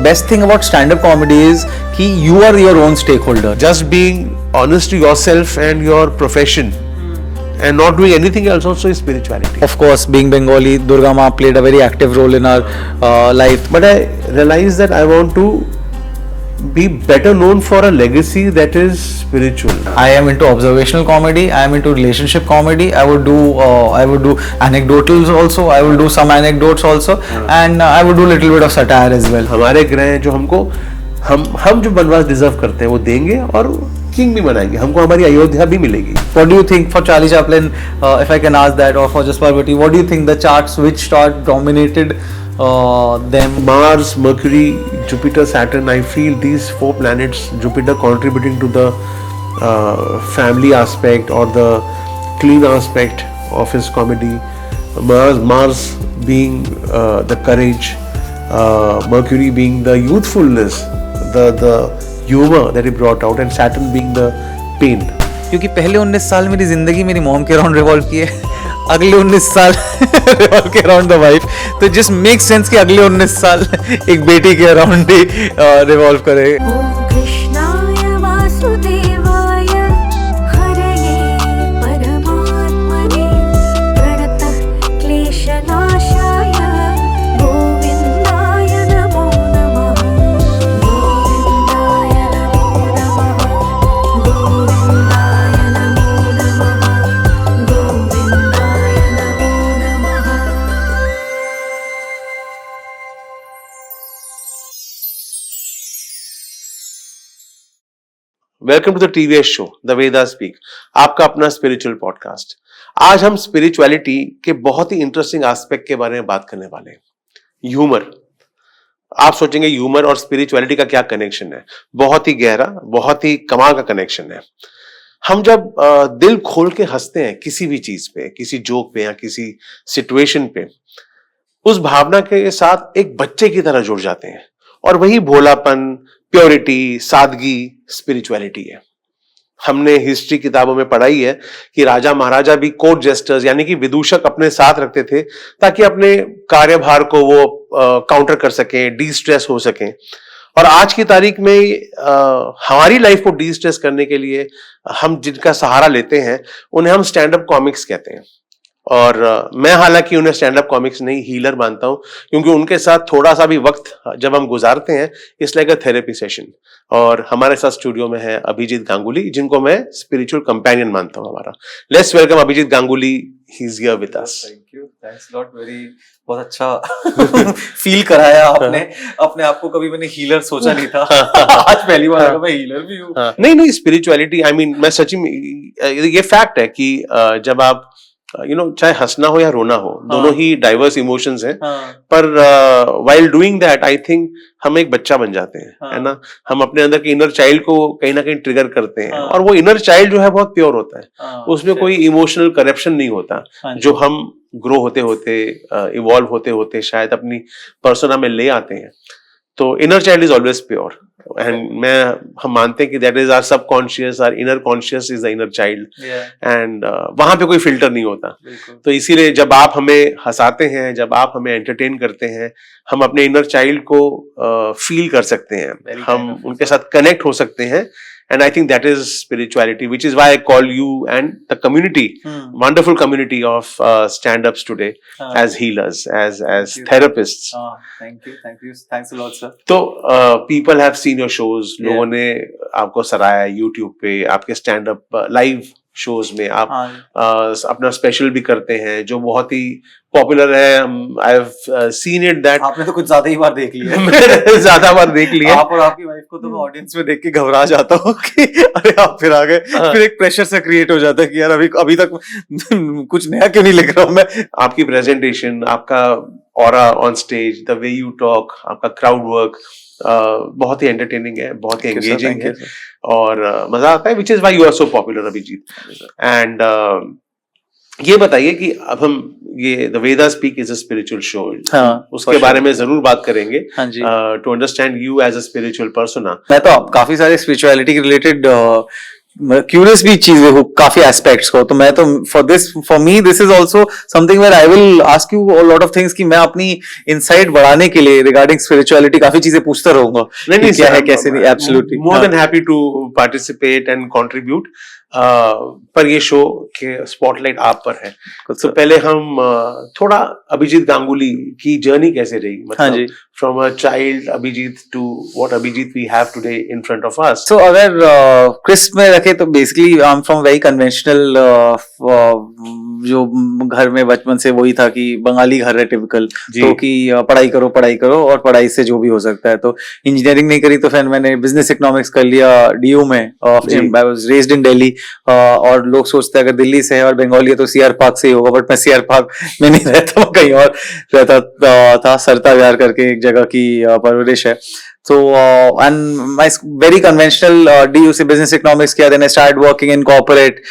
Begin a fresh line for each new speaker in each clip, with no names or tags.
best thing about stand-up comedy is कि you are your own stakeholder.
Just being honest to yourself and your profession and not doing anything else also is spirituality.
Of course, being Bengali, Durga Ma played a very active role in our life.
But I realized that I want to be better known for a legacy that is spiritual.
I am into observational comedy. I am into relationship comedy. I would do anecdotals also. I will do some anecdotes also, and I would do little bit of satire as well.
हमारे ग्रह जो हमको हम जो बनवास deserve करते हैं वो देंगे और किंग भी बनाएंगे, हमको हमारी अयोध्या भी मिलेगी.
What do you think for Charlie Chaplin, if I can ask that, or for Just Parvati, what do you think the charts, which star dominated them?
Mars, Mercury, Jupiter, Saturn. I feel these 4 planets, Jupiter contributing to the family aspect or the clean aspect of his comedy. Mars being the courage, Mercury being the youthfulness, the humor that he brought out, and Saturn being the pain.
क्योंकि पहले 19 साल मेरी जिंदगी मेरी mom के around revolve की है, अगले 19 साल रिवॉल्व के अराउंड द वाइफ, तो जस्ट मेक सेंस कि अगले 19 साल एक बेटी के अराउंड ही रिवॉल्व करे.
Welcome to the TVS show the Veda speak, आपका अपना स्पिरिचुअल पॉडकास्ट. आज हम स्पिरिचुअलिटी के बहुत ही इंटरेस्टिंग एस्पेक्ट के बारे में बात करने वाले हैं. ह्यूमर. आप सोचेंगे ह्यूमर और स्पिरिचुअलिटी का क्या कनेक्शन है? बहुत ही गहरा, बहुत ही कमाल का कनेक्शन है. हम जब दिल खोल के हंसते हैं किसी भी चीज पे, किसी जोक पे या किसी सिचुएशन पे, उस भावना के साथ एक बच्चे की तरह जुड़ जाते हैं, और वही भोलापन, प्योरिटी, सादगी स्पिरिचुअलिटी है. हमने हिस्ट्री किताबों में पढ़ा ही है कि राजा महाराजा भी कोर्ट जेस्टर्स यानी कि विदूषक अपने साथ रखते थे ताकि अपने कार्यभार को वो काउंटर कर सकें, डी स्ट्रेस हो सकें. और आज की तारीख में हमारी लाइफ को डी स्ट्रेस करने के लिए हम जिनका सहारा लेते हैं उन्हें हम स्टैंड अप कॉमिक्स कहते हैं. और मैं हालांकि उन्हें स्टैंड अप कॉमिक्स नहीं, हीलर मानता हूं, क्योंकि उनके साथ थोड़ा सा भी वक्त जब हम गुजारते हैं it's like a therapy session. और हमारे साथ स्टूडियो में है अभिजीत गांगुली, जिनको मैं स्पिरिचुअल कंपेनियन मानता हूं हमारा. Let's welcome Abhijit Ganguly. He is here with us.
Thank you, thanks lot. बहुत अच्छा फील कराया आपने. अपने आप को कभी मैंने हीलर सोचा नहीं था. आज पहली बार मैं हीलर भी हूं.
नहीं, स्पिरिचुअलिटी, आई मीन, मैं सच्ची में ये फैक्ट है कि जब आप चाहे हंसना हो या रोना हो, दोनों ही डाइवर्स इमोशंस हैं, पर while doing that I think हम एक बच्चा बन जाते हैं, है ना. हम अपने अंदर के इनर चाइल्ड को कहीं ना कहीं ट्रिगर करते हैं, और वो इनर चाइल्ड जो है बहुत प्योर होता है. उसमें कोई इमोशनल करप्शन नहीं होता, जो हम ग्रो होते होते, इवॉल्व होते होते शायद अपनी पर्सोना में ले आते हैं. तो inner child is always pure, and हम मानते हैं कि that is our subconscious, our inner conscious is the inner child, and वहां पे कोई फिल्टर नहीं होता. तो इसीलिए जब आप हमें हंसाते हैं, जब आप हमें एंटरटेन करते हैं, हम अपने इनर चाइल्ड को फील कर सकते हैं, हम उनके साथ कनेक्ट हो सकते हैं. And I think that is spirituality, which is why I call you and the community, wonderful community of stand-ups today, as healers, as therapists.
Thank you, thanks a lot, sir.
तो people have seen your shows. लोगों ने आपको सराहा YouTube पे, आपके stand-up live shows में आप अपना स्पेशल भी करते हैं जो बहुत ही पॉपुलर है. आई हैव सीन इट दैट
आपने तो कुछ ज्यादा ही बार देख लिया है.
ज्यादा बार देख लिया.
आप और आपकी वाइफ को तो मैं ऑडियंस में देख के घबरा जाता हूँ कि अरे आप फिर आ गए. फिर एक प्रेशर सा क्रिएट हो जाता है कि यार अभी तक कुछ नया क्यों नहीं लिख रहा हूँ मैं.
आपकी प्रेजेंटेशन, आपका aura on stage, the way you talk, आपका क्राउड वर्क बहुत ही एंटरटेनिंग है, बहुत ही एंगेजिंग है, और मजा आता है, which is why you are so popular Abhijit. And ये बताइए कि अब हम ये the Veda speak is a spiritual show, उसके बारे में जरूर बात करेंगे, to understand you as a spiritual persona.
मैं तो काफी सारे स्पिरिचुअलिटी के रिलेटेड क्यूरियस भी चीज है काफी एस्पेक्ट्स को, तो मैं तो for me this is also something where I will ask you a lot of things कि मैं अपनी इनसाइट बढ़ाने के लिए रिगार्डिंग स्पिरिचुअलिटी काफी चीजें पूछता रहूंगा कि क्या है कैसे नहीं. Absolutely
more than happy to participate and contribute. पर ये शो के स्पॉटलाइट आप पर है, तो पहले हम थोड़ा अभिजीत गांगुली की जर्नी कैसे रही, मतलब from a child Abhijit to what Abhijit we have today in front of us.
So अगर क्रिस्प में रखे तो basically I am from very conventional, जो घर में बचपन से वही था कि बंगाली घर है टिपिकल, तो कि पढ़ाई करो और पढ़ाई से जो भी हो सकता है. तो इंजीनियरिंग नहीं करी तो फिर मैंने बिजनेस इकोनॉमिक्स कर लिया डीयू में. I was raised in Delhi, और लोग सोचते हैं अगर दिल्ली से है और बंगाली है तो सीआर पार्क से ही होगा, बट मैं सीआर पार्क में नहीं रहता, मैं कहीं और रहता था. सरता विहार करके एक जगह की परवरिश है. So and my very conventional DU से business economics किया, then I started working in corporate.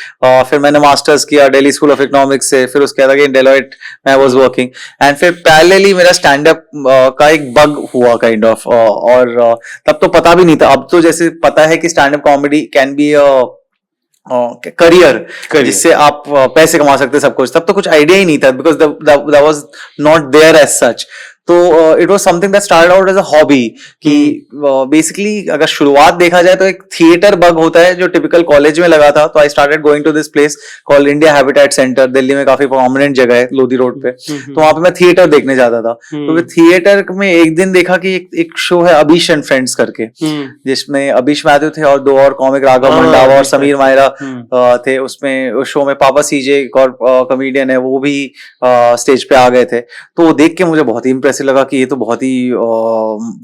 फिर मैंने masters किया Delhi School of Economics से, फिर उसके बाद again Deloitte में I was working. And फिर parallelly मेरा stand up का एक bug हुआ kind of, और तब तो पता भी नहीं था. अब तो जैसे पता है कि stand up comedy can be a career जिससे आप पैसे कमा सकते हैं सब कुछ. तब तो कुछ आइडिया ही नहीं था because that was not there as such. तो it was something that started out as a hobby कि बेसिकली अगर शुरुआत देखा जाए तो एक थिएटर बग होता है जो टिपिकल कॉलेज में लगा था. तो I started going to this place called India habitat centre. Delhi में काफी प्रोमिनेंट जगह है लोधी रोड पे. तो वहां पे मैं थिएटर देखने जाता था. तो थिएटर में एक दिन देखा कि एक शो है अभिश एंड फ्रेंड्स करके, जिसमें अभिश मैथ्यू थे और दो और कॉमिक राघव मंडावा और समीर मायरा थे. उसमें उस शो में पापा सीजे एक और कॉमेडियन है, वो भी स्टेज पे आ गए थे. तो वो देख के मुझे बहुत ही इंप्रेसिव लगा कि ये तो बहुत ही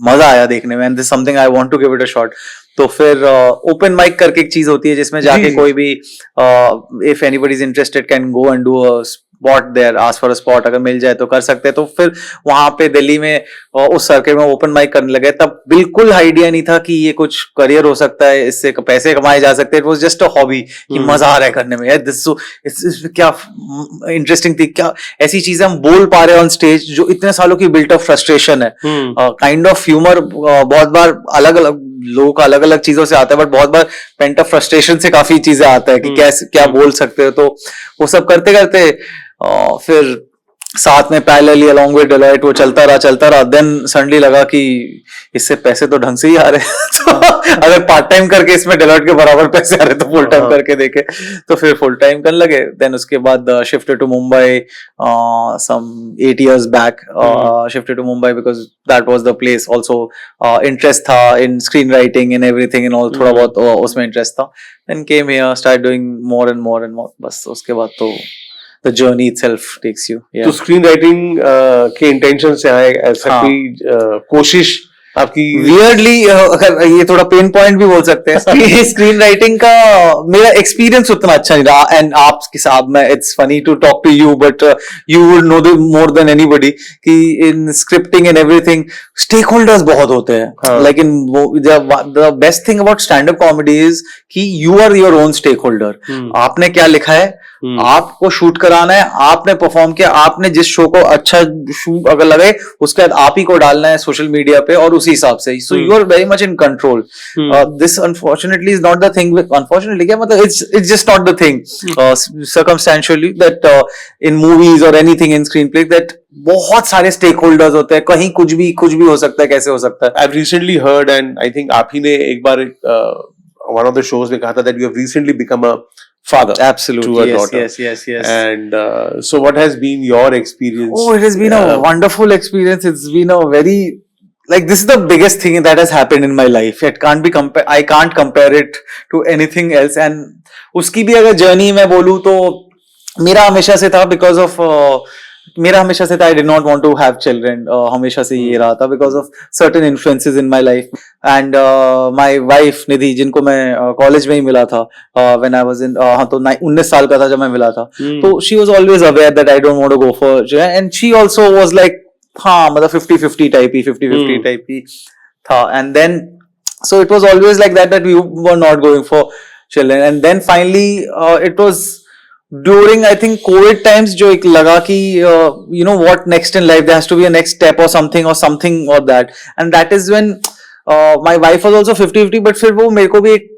मजा आया देखने में, and this something I want to give it a shot. तो फिर ओपन माइक करके एक चीज होती है जिसमें जाके कोई भी if anybody is interested can go and do a spot there, ask for a spot, अगर मिल जाए तो कर सकते हैं. तो फिर वहां पे दिल्ली में उस सर्किट में ओपन माइक करने लगे. तब बिल्कुल आइडिया नहीं था कि ये कुछ करियर हो सकता है, इससे पैसे कमाए जा सकते हैं. It was just a hobby कि मजा आ रहा है करने में. यार दिस क्या इंटरेस्टिंग थी, क्या ऐसी चीजें हम बोल पा रहे हैं ऑन स्टेज जो इतने सालों की बिल्ट ऑफ फ्रस्ट्रेशन है. काइंड ऑफ ह्यूमर बहुत बार अलग अलग लोगों का अलग अलग चीजों से आता है, बट बहुत बार पेंट ऑफ फ्रस्ट्रेशन से काफी चीजें आता है कि कैसे क्या बोल सकते हो. तो वो सब करते करते फिर साथ में पैरेलली अलोंग विद डेलॉयट वो चलता रहा. देन सडनली लगा कि इससे पैसे तो ढंग से ही आ रहे हैं. तो अगर पार्ट टाइम करके इसमें डेलॉयट के बराबर पैसे आ रहे तो फुल टाइम करके देखे, तो फिर फुल टाइम करने लगे. देन उसके बाद shifted to Mumbai some 8 years back. Shifted to Mumbai because that was the place. Also interest था in screen writing in everything in all, थोड़ा बहुत उसमें इंटरेस्ट था. Then came here, start doing more and more. बस उसके बाद तो the journey itself takes you.
तो स्क्रीन राइटिंग के इंटेंशन से आए ऐसा कोई कोशिश आपकी?
वियर्डली अगर ये थोड़ा पेन पॉइंट भी बोल सकते हैं. स्क्रीन राइटिंग का मेरा एक्सपीरियंस उतना अच्छा नहीं रहा. एंड आपके साथ में it's funny to talk to you, but you would know more than anybody कि in scripting and everything stakeholders बहुत होते हैं. लेकिन the best thing about stand up comedy is कि you are your own stakeholder. आपने क्या लिखा है, आपको शूट कराना है, आपने परफॉर्म किया, आपने जिस शो को अच्छा शूट अगर लगे उसके बाद आप ही को डालना है सोशल मीडिया पे और उसी हिसाब से. So you are very much in control. This unfortunately is not the thing. Unfortunately क्या मतलब, it's just not the thing circumstantially that in movies और anything in screenplay that बहुत सारे स्टेक होल्डर्स होते हैं. कहीं कुछ भी हो सकता है, कैसे हो सकता है.
I have recently heard and I think आप ही ने एक बार वन ऑफ द शोज में कहा था that you have recently become a father.
Absolutely.
To a daughter.
Yes.
And so what has been your experience?
Oh, it has been a wonderful experience. It's been a very, like, this is the biggest thing that has happened in my life. It can't be I can't compare it to anything else. And उसकी भी अगर journey मैं बोलूँ तो मेरा हमेशा से था because of I did not want to have children. हमेशा से ये रहा था because of certain influences in my life. And my wife निधि, जिनको मैं कॉलेज में ही मिला था when I was in तो 19 साल का था जब मैं मिला था. तो she was always aware that I don't want to go for children. And she also was like हाँ मतलब 50-50 टाइप ही था. And then so it was always like that we were not going for children. And then finally it was during I think COVID times जो एक लगा कि you know what next in life, there has to be a next step or something or that. And that is when my wife was also 50-50. but फिर वो मेरे को भी एक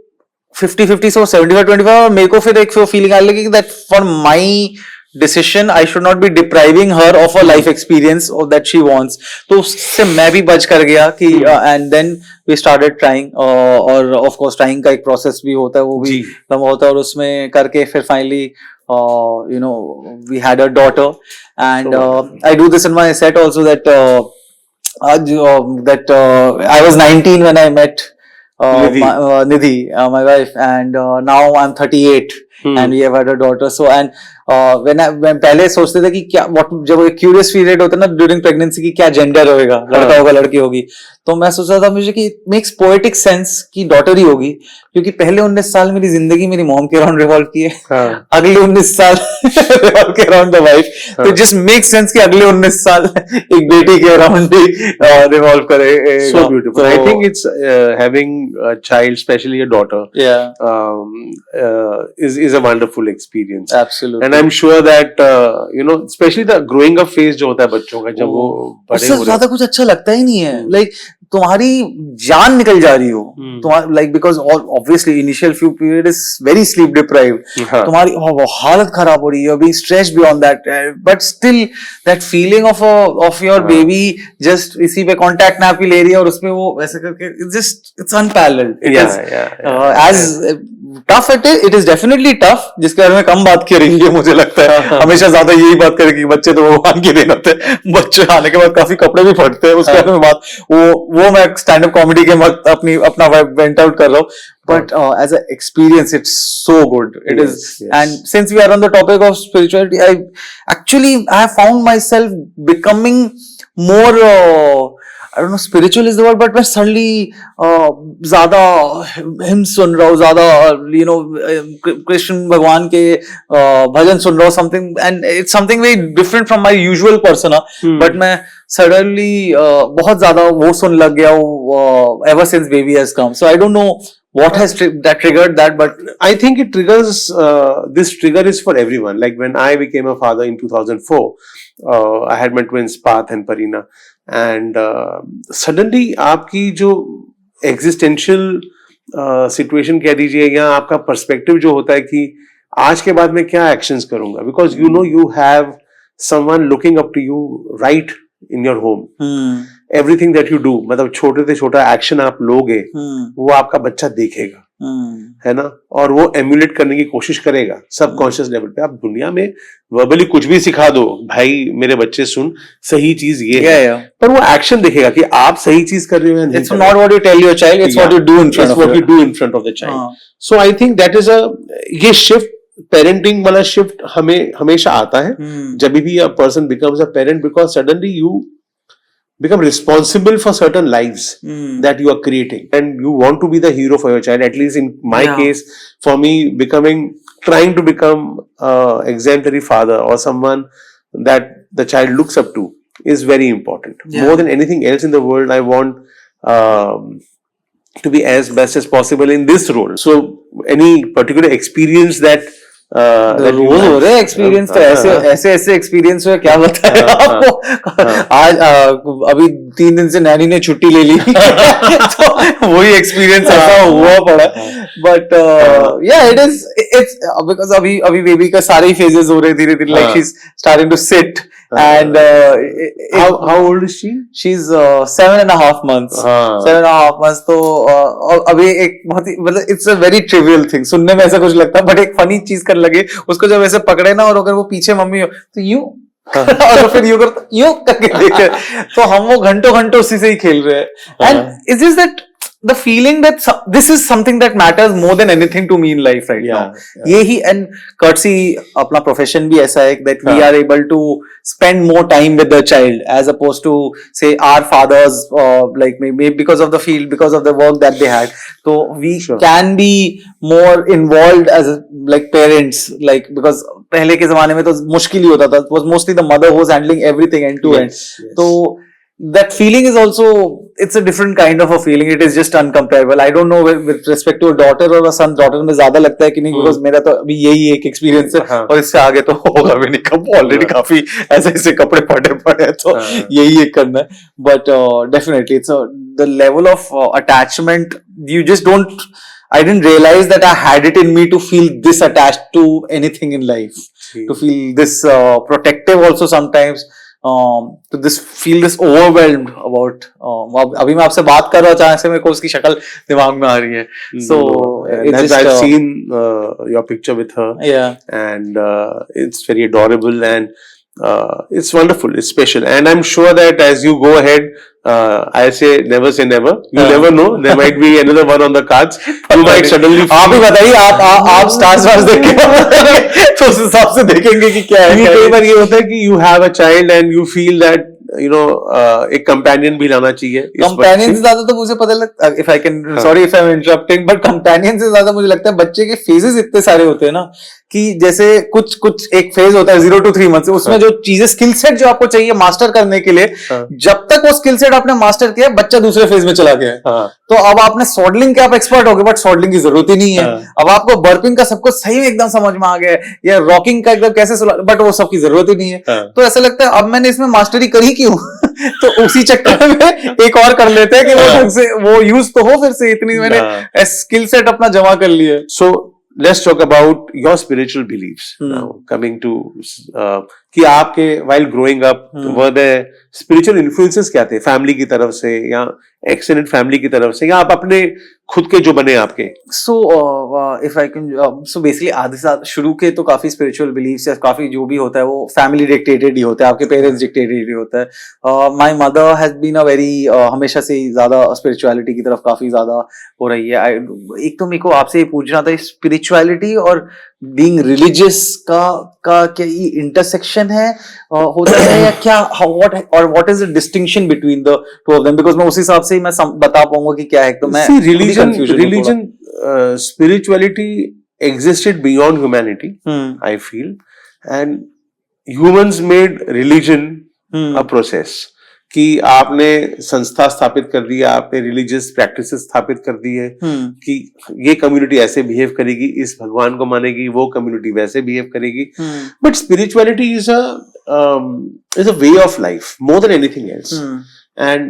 50-50 से वो 75-25, और मेरे को फिर एक फीलिंग आने लगी that for my decision I should not be depriving her of a life experience that she wants. तो उससे मैं भी बच कर गया कि and then we started trying, और ऑफ कोर्स ट्राइंग का एक प्रोसेस भी होता है, वो भी कम होता है, और उसमें करके फिर finally you know we had a daughter. And I do this in my set also, that I was 19 when I met Nidhi, my wife, and now I'm 38 and we have had a daughter. So and when पहले सोचते थे कि क्या जब एक curious period होता है ना ड्यूरिंग प्रेगनेंसी की, क्या जेंडर होगा, लड़का होगा लड़की होगी, तो मैं सोच रहा था मुझे कि इट मेक्स पोएटिक सेंस कि डॉटर ही होगी, क्योंकि पहले 19 साल मेरी जिंदगी मेरी मॉम के अराउंड रिवॉल्व की है, अगले 19 साल रिवॉल्व के अराउंड द वाइफ. तो जस्ट मेक सेंस कि अगले 19 साल एक बेटी के अराउंड ही रिवॉल्व करे.
So beautiful. I think it's having a child, especially a daughter, is a wonderful experience.
Absolutely.
And I'm sure that especially the growing up phase जो होता है बच्चों का, जब वो बड़े
उससे
हो
ज्यादा कुछ अच्छा लगता ही नहीं है. लाइक तुम्हारी जान निकल जा रही हो, तुम्हारी like because obviously initial few period is very sleep deprived, तुम्हारी हालत खराब हो रही है, being stressed beyond that, but still that feeling of your baby just इसी पे कांटेक्ट नैप ले रही है और उसमें वो वैसे करके it's unparalleled. It is as tough it is definitely tough, जिसके बारे में कम बात करेंगे मुझे लगता है. हमेशा ज्यादा यही बात करेंगे, बच्चे तो भगवान की देन होते हैं, बच्चे आने के बाद काफी कपड़े भी फटते हैं, उसके बारे में बात वो मैं स्टैंड अप कॉमेडी के वक्त अपना वेंट आउट कर रहा हूँ. But as an experience, it's so good. It is, and since we are on the topic of spirituality, I have found myself becoming more. I don't know, spiritual is the word, but मैं suddenly ज़्यादा him सुन रहा हूँ, ज़्यादा कृष्ण भगवान के भजन सुन रहा हूँ, something, and it's something very different from my usual persona. But मैं suddenly बहुत ज़्यादा वो सुन लग गया हूँ ever since baby has come. So I don't know what has that triggered that, but
I think it triggers. This trigger is for everyone. Like when I became a father in 2004, I had my twins Path and Parina. And suddenly आपकी जो existential situation कह दीजिए, या आपका perspective जो होता है कि आज के बाद मैं क्या actions करूंगा, because you have someone looking up to you right in your home. Everything that you do, मतलब छोटे से छोटा action आप लोगे, वो आपका बच्चा देखेगा, है ना, और वो एम्यूलेट करने की कोशिश करेगा सबकॉन्शियस लेवल पे. आप दुनिया में वर्बली कुछ भी सिखा दो, भाई मेरे बच्चे सुन, सही चीज ये है, पर वो एक्शन देखेगा कि आप सही चीज कर रहे हो या नहीं.
It's not what you tell your child, it's what you do in front of
what you do in front of the child. So I think that is ये shift, parenting वाला shift हमें हमेशा आता है जब भी a person becomes a parent, because suddenly you become responsible for certain lives that you are creating, and you want to be the hero for your child. At least in my case, for me, trying to become exemplary father or someone that the child looks up to is very important. More than anything else in the world, I want to be as best as possible in this role. So any particular experience that
रोज हो रहे experience, तो ऐसे experience हुए, क्या बताया आपको. आज अभी 3 दिन से नैनी ने छुट्टी ले ली तो वही एक्सपीरियंस ऐसा हुआ पड़ा. बट इट्स बिकॉज अभी बेबी का सारे ही फेजेस हो रहे धीरे धीरे, like she is starting to sit. And
how old is she?
She's 7.5 months. 7.5 months. तो अभी एक बहुत ही मतलब it's a very trivial thing. सुनने में ऐसा कुछ लगता है, बट एक फनी चीज कर लगे उसको जब ऐसे पकड़े ना, और अगर वो पीछे मम्मी हो तो यूं और फिर यूं करता, यूं करके देखे, तो हम वो घंटों घंटों उसी से ही खेल रहे हैं. And is this that the feeling that this is something that matters more than anything to me in life right now. यही, and courtesy अपना profession भी ऐसा है that we are able to spend more time with the child as opposed to say our fathers, like maybe because of the field, because of the work that they had. So we can be more involved as like parents, like because पहले के जमाने में तो मुश्किल ही होता था. It was mostly the mother who was handling everything end to end. So that feeling is also, it's a different kind of a feeling. It is just uncomparable. I don't know with respect to a daughter or a son. Daughter में ज्यादा लगता है कि नहीं, because मेरा तो अभी यही एक एक्सपीरियंस है, और इससे आगे तो होगा भी नहीं. कब ऑलरेडी काफी ऐसे कपड़े फटे पड़े हैं, तो यही एक करना है. But definitely it's the level of attachment, you just don't I didn't realize that I had it in me to feel this attached to anything in life, to feel this protective also sometimes, to this feel this overwhelmed about. अभी मैं आपसे बात कर रहा हूँ, अचानक से मेरे को उसकी शक्ल दिमाग में आ रही है. So
and
it's just,
I've seen your picture with her,
yeah,
and it's very adorable, and it's wonderful, it's special, and I'm sure that as you go ahead, I say never say never. You never know, there might be another one on the cards. You might suddenly
आप ही बताइए, आप stars wars देख के तो उस हिसाब से देखेंगे कि क्या है.
कई बार ये होता है कि you have a child and you feel that एक कंपेनियन भी लाना चाहिए.
कंपेनियन से ज्यादा तो मुझे पता लगता, if I can, sorry if I am interrupting, but companion से ज्यादा मुझे लगता है बच्चे के फेजेस इतने सारे होते हैं ना, कि जैसे कुछ एक फेज होता है 0 to 3 months, उसमें जो चीजें स्किल सेट जो आपको चाहिए मास्टर करने के लिए, जब तक वो स्किल सेट आपने मास्टर किया, बच्चा दूसरे फेज में चला गया है. तो अब आपने सॉडलिंग के आप एक्सपर्ट हो गए, बट सॉडलिंग की जरूरत ही नहीं है. अब आपको बर्पिंग का सब कुछ सही में एकदम समझ में आ गया है, या रॉकिंग का एकदम कैसे, बट वो सबकी जरूरत ही नहीं है. तो ऐसा लगता है अब मैंने इसमें मास्टरी करी क्यों. तो उसी चक्कर में एक और कर लेते हैं कि वो ढंग से वो यूज तो हो, फिर से इतनी मैंने स्किल सेट अपना जमा कर लिया.
सो let's talk about your spiritual beliefs now, coming to कि आपके while growing up were there spiritual influences क्या थे, फैमिली की तरफ से या एक्सटेंडेड फैमिली की तरफ से, या आप अपने खुद के जो बने आपके.
So if I can, so basically आधे साल शुरू के तो काफी स्पिरिचुअल बिलीफ्स या काफी जो भी होता है वो फैमिली डिक्टेटेड ही होता है, आपके पेरेंट्स डिक्टेटेड ही होता है. My mother has been a very, हमेशा से ही ज्यादा स्पिरिचुअलिटी की तरफ काफी ज्यादा हो रही है. एक तो मेरे को आपसे ये पूछना था, स्पिरिचुअलिटी और बीइंग रिलीजियस का क्या ये इंटरसेक्शन है, होता है या क्या, what is the distinction between the two of them, because मैं उसी हिसाब से ही मैं बता पाऊंगा कि क्या है. तो मैं
religion spirituality existed beyond humanity, I feel, and humans made religion a process. कि आपने संस्था स्थापित कर दिया, आपने रिलीजियस प्रैक्टिसेस स्थापित कर दी है कि ये कम्युनिटी ऐसे बिहेव करेगी, इस भगवान को मानेगी, वो कम्युनिटी वैसे बिहेव करेगी. But spirituality is a way of life more than anything else. And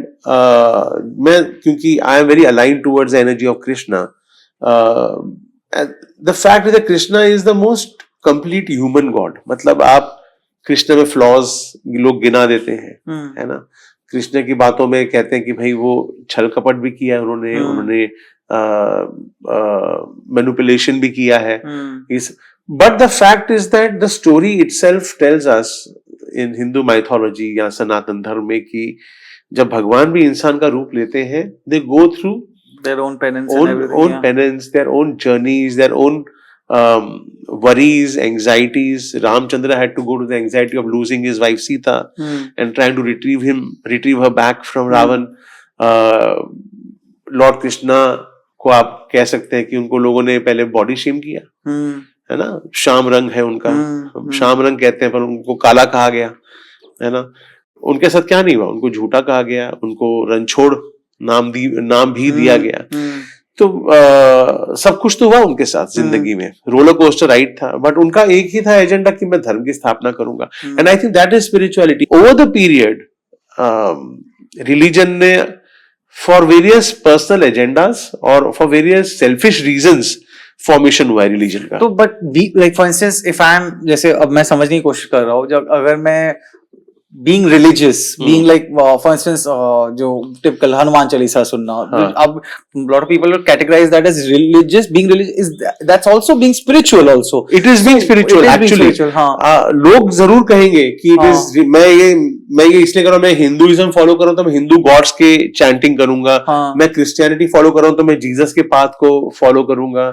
मैं, क्योंकि I am very aligned towards the energy of Krishna, the fact that Krishna is the most complete human God. मतलब आप कृष्ण में flaws लोग गिना देते हैं, है ना. कृष्ण की बातों में कहते हैं कि भाई वो छल कपट भी किया है उन्होंने मैनिपुलेशन भी किया है. But the fact is that the story itself tells us in Hindu mythology या सनातन धर्म में कि जब भगवान भी इंसान का रूप लेते हैं, they go through
their own penance,
their own journeys, their own worries, anxieties. Ramchandra had to go to the anxiety of losing his wife Sita and trying to retrieve her back from Ravan. Lord Krishna को आप कह सकते हैं कि उनको लोगों ने पहले बॉडी शेम किया, है ना. श्याम रंग है उनका, श्याम रंग कहते हैं, पर उनको काला कहा गया, है ना. उनके साथ क्या नहीं हुआ, उनको झूठा कहा गया, उनको रणछोड़ नाम भी दिया गया. तो सब कुछ तो हुआ उनके साथ जिंदगी में, रोलर कोस्टर राइड था, बट उनका एक ही था एजेंडा कि मैं धर्म की स्थापना करूंगा. And I think that is spirituality. Over the period religion ने फॉर वेरियस पर्सनल एजेंडाज और for various selfish reasons formation हुआ है रिलीजन का.
तो but like for instance if I am, जैसे अब मैं समझने की कोशिश कर रहा हूँ, जब अगर मैं being religious, being like for instance जो typical हनुमान चालीसा सुनना, अब lot of people will categorize that as religious. Being religious is that's also being spiritual also.
It is being spiritual actually. लोग जरूर कहेंगे कि it is, मैं ये इसलिए कर रहा हूँ, मैं हिंदुइज्म फॉलो कर रहा हूँ तो मैं हिंदू गॉड्स के चैंटिंग करूंगा, मैं क्रिश्चियनिटी फॉलो कर रहा हूँ तो मैं जीसस के पाथ को फॉलो करूंगा,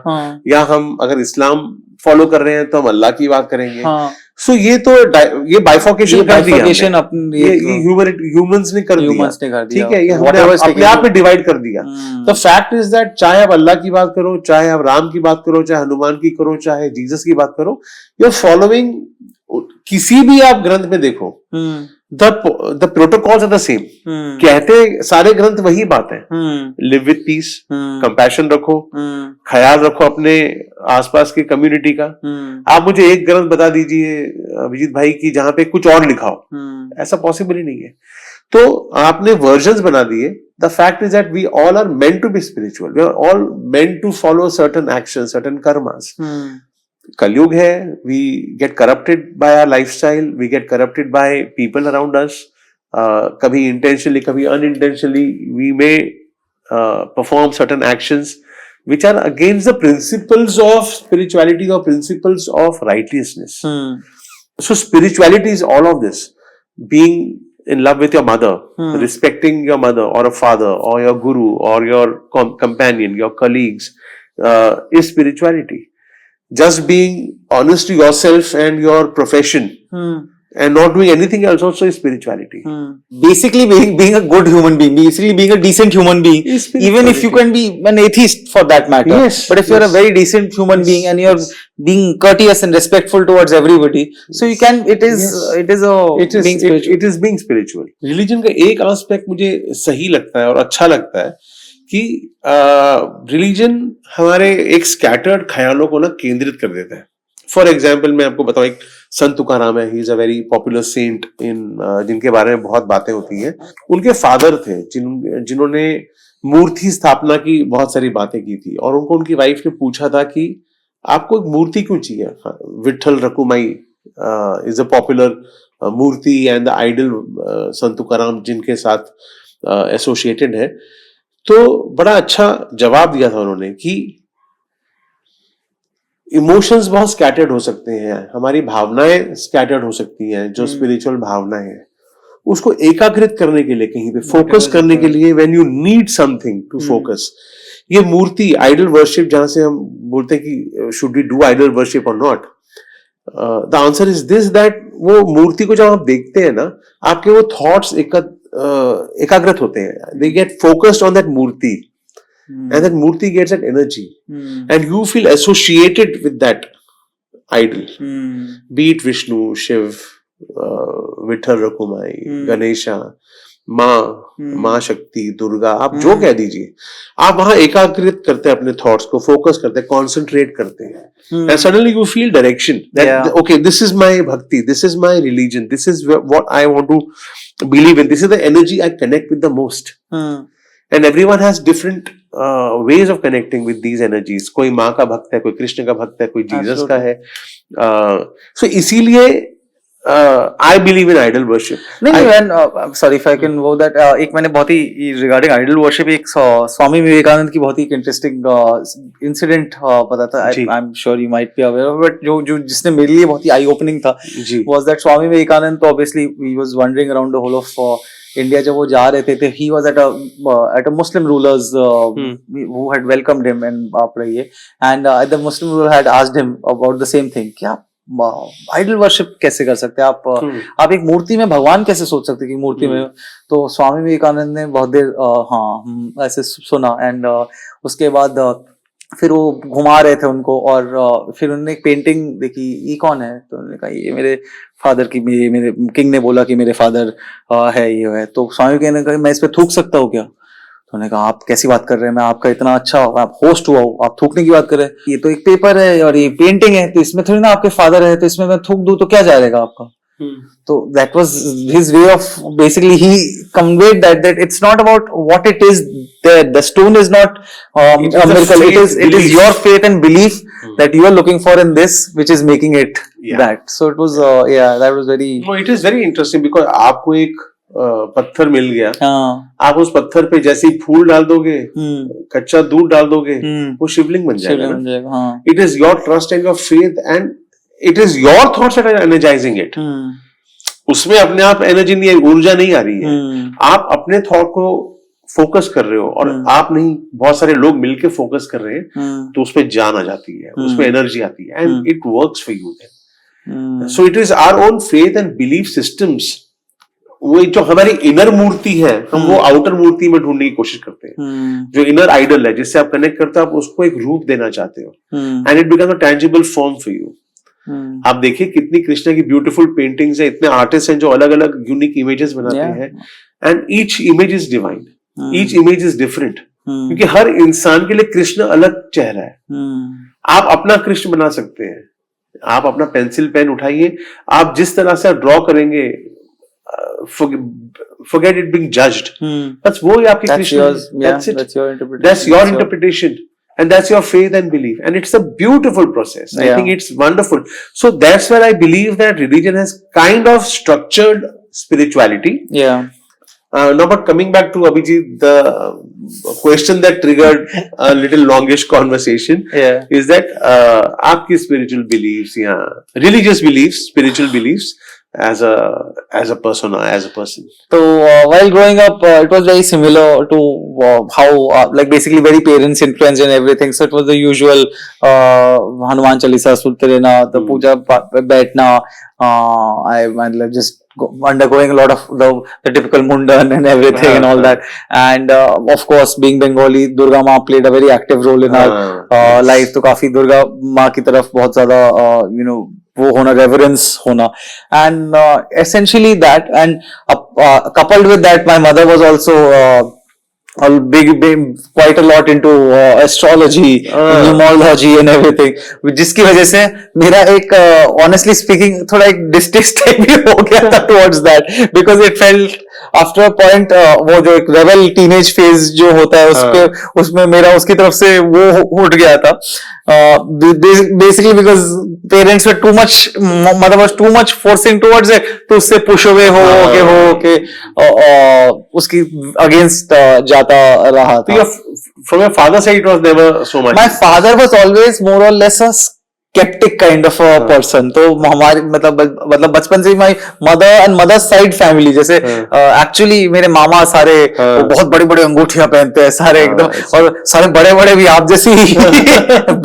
या हम अगर इस्लाम फॉलो कर रहे हैं तो हम अल्लाह की बात करेंगे. सो ये तो ये बाइफॉर्केशन कर दिया, ये ह्यूमंस ने कर दिया, ठीक है. ये हमने अपने आप में डिवाइड कर दिया. द फैक्ट इज दैट चाहे आप अल्लाह की बात करो, चाहे आप राम की बात करो, चाहे हनुमान की करो, चाहे जीसस की बात करो, यू आर फॉलोइंग, किसी भी आप ग्रंथ में देखो, the protocols are the same. कहते सारे ग्रंथ वही बात है. लिव विथ पीस, कंपैशन रखो, ख्याल रखो अपने आसपास की कम्युनिटी का. आप मुझे एक ग्रंथ बता दीजिए अभिजीत भाई की जहां पे कुछ और लिखा हो, ऐसा पॉसिबल ही नहीं है. तो आपने वर्जन्स बना दिए. The fact is that we all are meant to be spiritual. We are all meant to follow certain actions, certain karmas. Kalyug hai, we get corrupted by our lifestyle, we get corrupted by people around us. Kabhi intentionally, kabhi unintentionally, we may perform certain actions which are against the principles of spirituality or principles of righteousness. So spirituality is all of this. Being in love with your mother, respecting your mother or a father or your guru or your companion, your colleagues, is spirituality. Just being honest to yourself and your profession and not doing anything else also is spirituality.
Basically being a good human being, basically being a decent human being,
Is
even if you can be an atheist for that matter.
Yes,
but if you're a very decent human being and you're being courteous and respectful towards everybody, so you can, it is being spiritual.
It is being spiritual. Religion का एक aspect मुझे सही लगता है और अच्छा लगता है कि रिलीजन हमारे एक स्कैटर्ड ख्यालों को ना केंद्रित कर देता है. फॉर एग्जाम्पल मैं आपको बताऊं, एक संत तुकाराम है, he is a very popular saint in, जिनके बारे में बहुत बातें होती हैं. उनके फादर थे जिन्होंने मूर्ति स्थापना की बहुत सारी बातें की थी और उनको उनकी वाइफ ने पूछा था कि आपको एक मूर्ति क्यों चाहिए. Vitthal Rakhumai is a popular मूर्ति एंड द आइडल संत तुकाराम जिनके साथ एसोसिएटेड है. तो बड़ा अच्छा जवाब दिया था उन्होंने कि इमोशंस बहुत स्कैटर्ड हो सकते हैं, हमारी भावनाएं स्कैटर्ड हो सकती हैं. जो स्पिरिचुअल भावनाएं हैं उसको एकाग्रित करने के लिए, कहीं पे फोकस करने के लिए, when you need something to focus. ये मूर्ति आइडल वर्शिप, जहां से हम बोलते हैं कि should we do idol worship और not, the answer is this, that वो मूर्ति को जब आप देखते हैं ना, आपके वो थॉट्स एकाग्रत होते हैं. They get focused on that murti. And that murti gets that energy, and you feel associated with that idol, be it Vishnu, Shiv, Vitthal Rakumai, Ganesha, माँ शक्ति, दुर्गा, आप जो कह दीजिए, आप वहां एकाग्रित करते हैं अपने थॉट्स को, फोकस करते हैं, कॉन्सेंट्रेट करते हैं, and suddenly you feel direction that okay, this is my bhakti, this is my religion, this is what I want to believe in, this is the energy I connect with the most. And everyone has different ways of connecting with these energies. कोई माँ का भक्त है, कोई कृष्ण का भक्त है, कोई जीसस का है. So इसीलिए I believe in idol worship.
नहीं, sorry if I can वो that एक मैंने बहुत ही regarding idol worship एक स्वामी विवेकानंद की बहुत ही interesting incident पता था. I'm sure you might be aware of, but जो जिसने मेरे लिए बहुत ही eye opening था was that स्वामी विवेकानंद, तो obviously he was wandering around the whole of India. जब वो जा रहे थे, he was at a Muslim rulers who had welcomed him and आप रहिए, and the Muslim ruler had asked him about the same thing, क्या idol worship कैसे कर सकते हैं आप एक मूर्ति में भगवान कैसे सोच सकते हैं कि मूर्ति में. तो स्वामी विवेकानंद ने बहुत देर ऐसे सुना, एंड उसके बाद फिर वो घुमा रहे थे उनको, और फिर उन्होंने एक पेंटिंग देखी, ये कौन है, तो उन्होंने कहा ये मेरे फादर की, मेरे किंग ने बोला कि मेरे फादर है, ये है. तो स्वामी विवेकानंद ने कहा मैं इस पे थूक सकता हूँ क्या. तो उन्होंने कहा आप कैसी बात कर रहे हैं, मैं आपका इतना अच्छा आप होस्ट हुआ हूँ, आप थूकने की बात कर रहे हैं, ये तो एक पेपर है और ये पेंटिंग है, तो इसमें थोड़ी ना आपके फादर है, तो इसमें मैं थूक दूं तो क्या जाएगा आपका. तो that was his way of basically he conveyed that it's not about what it is, the stone is not a miracle, it is your faith and belief that you are looking for in this which is making it that. So it was that was very,
no, it is very interesting because आपको एक पत्थर मिल गया, आप उस पत्थर पे जैसे ही फूल डाल दोगे, कच्चा दूध डाल दोगे, वो शिवलिंग बन जाएगा. It is your trust and your faith and it is your thoughts that are energising it. उसमें अपने आप एनर्जी नहीं, ऊर्जा नहीं आ रही है, आप अपने थॉट को फोकस कर रहे हो, और आप नहीं, बहुत सारे लोग मिलके फोकस कर रहे हैं, तो उसमें जान आ जाती है, उसमें एनर्जी आती है, and it works for you then. So it is our own faith and belief systems. वो जो हमारी इनर मूर्ति है, हम वो आउटर मूर्ति में ढूंढने की कोशिश करते हैं. जो इनर आइडल है जिससे आप कनेक्ट करते हो, आप उसको एक रूप देना चाहते हो, and it becomes a tangible form for you. आप देखिए कितनी कृष्णा की ब्यूटीफुल पेंटिंग्स है, इतने आर्टिस्ट हैं जो अलग अलग यूनिक इमेजेस बनाते हैं, and each image is divine, each image is different, क्योंकि हर इंसान के लिए कृष्ण अलग चेहरा है. आप अपना कृष्ण बना सकते हैं. आप अपना पेंसिल पेन उठाइए, आप जिस तरह से ड्रॉ करेंगे, forget it being judged. That's वो ही आपकी
That's
कृष्ण
yours.
है.
Yeah,
That's it.
that's your interpretation.
That's your interpretation. And that's your faith and belief. And it's a beautiful process. I
Yeah.
think it's wonderful. So that's where I believe that religion has kind of structured spirituality.
Yeah.
Now, but coming back to Abhijit, the question that triggered a little longish conversation
Yeah.
is that आपकी spiritual beliefs या religious beliefs, spiritual beliefs as a persona, as a person.
So while growing up, it was very similar to how like basically very parents influenced and everything. So it was the usual Hanuman Chalisa सुनते रहना, the पूजा बैठना. I मतलब just undergoing a lot of the typical mundan and everything and all that. And of course, being Bengali, Durga Ma played a very active role in our life. तो काफी दुर्गा माँ की तरफ बहुत ज़्यादा वो होना, reverence होना, and essentially that, and coupled with that, my mother was also quite a lot into astrology, numerology and everything, जिसकी वजह से मेरा एक honestly speaking थोड़ा एक distaste भी हो गया था towards that, because it felt after a point वो जो एक rebel teenage phase जो होता है उसमें मेरा उसकी तरफ से वो उठ गया था, basically because parents were too much, mother was too much forcing towards it, तो उससे push away हो के उसकी against जाता रहा था.
From your father's side, it was never so much.
My father was always more or less a skeptic kind of a person. तो हमारी मतलब बचपन से ही my mother and mother's side family, जैसे actually मेरे मामा सारे वो बहुत बड़ी बड़ी अंगूठियां पहनते हैं सारे एकदम, और सारे बड़े बड़े भी आप जैसी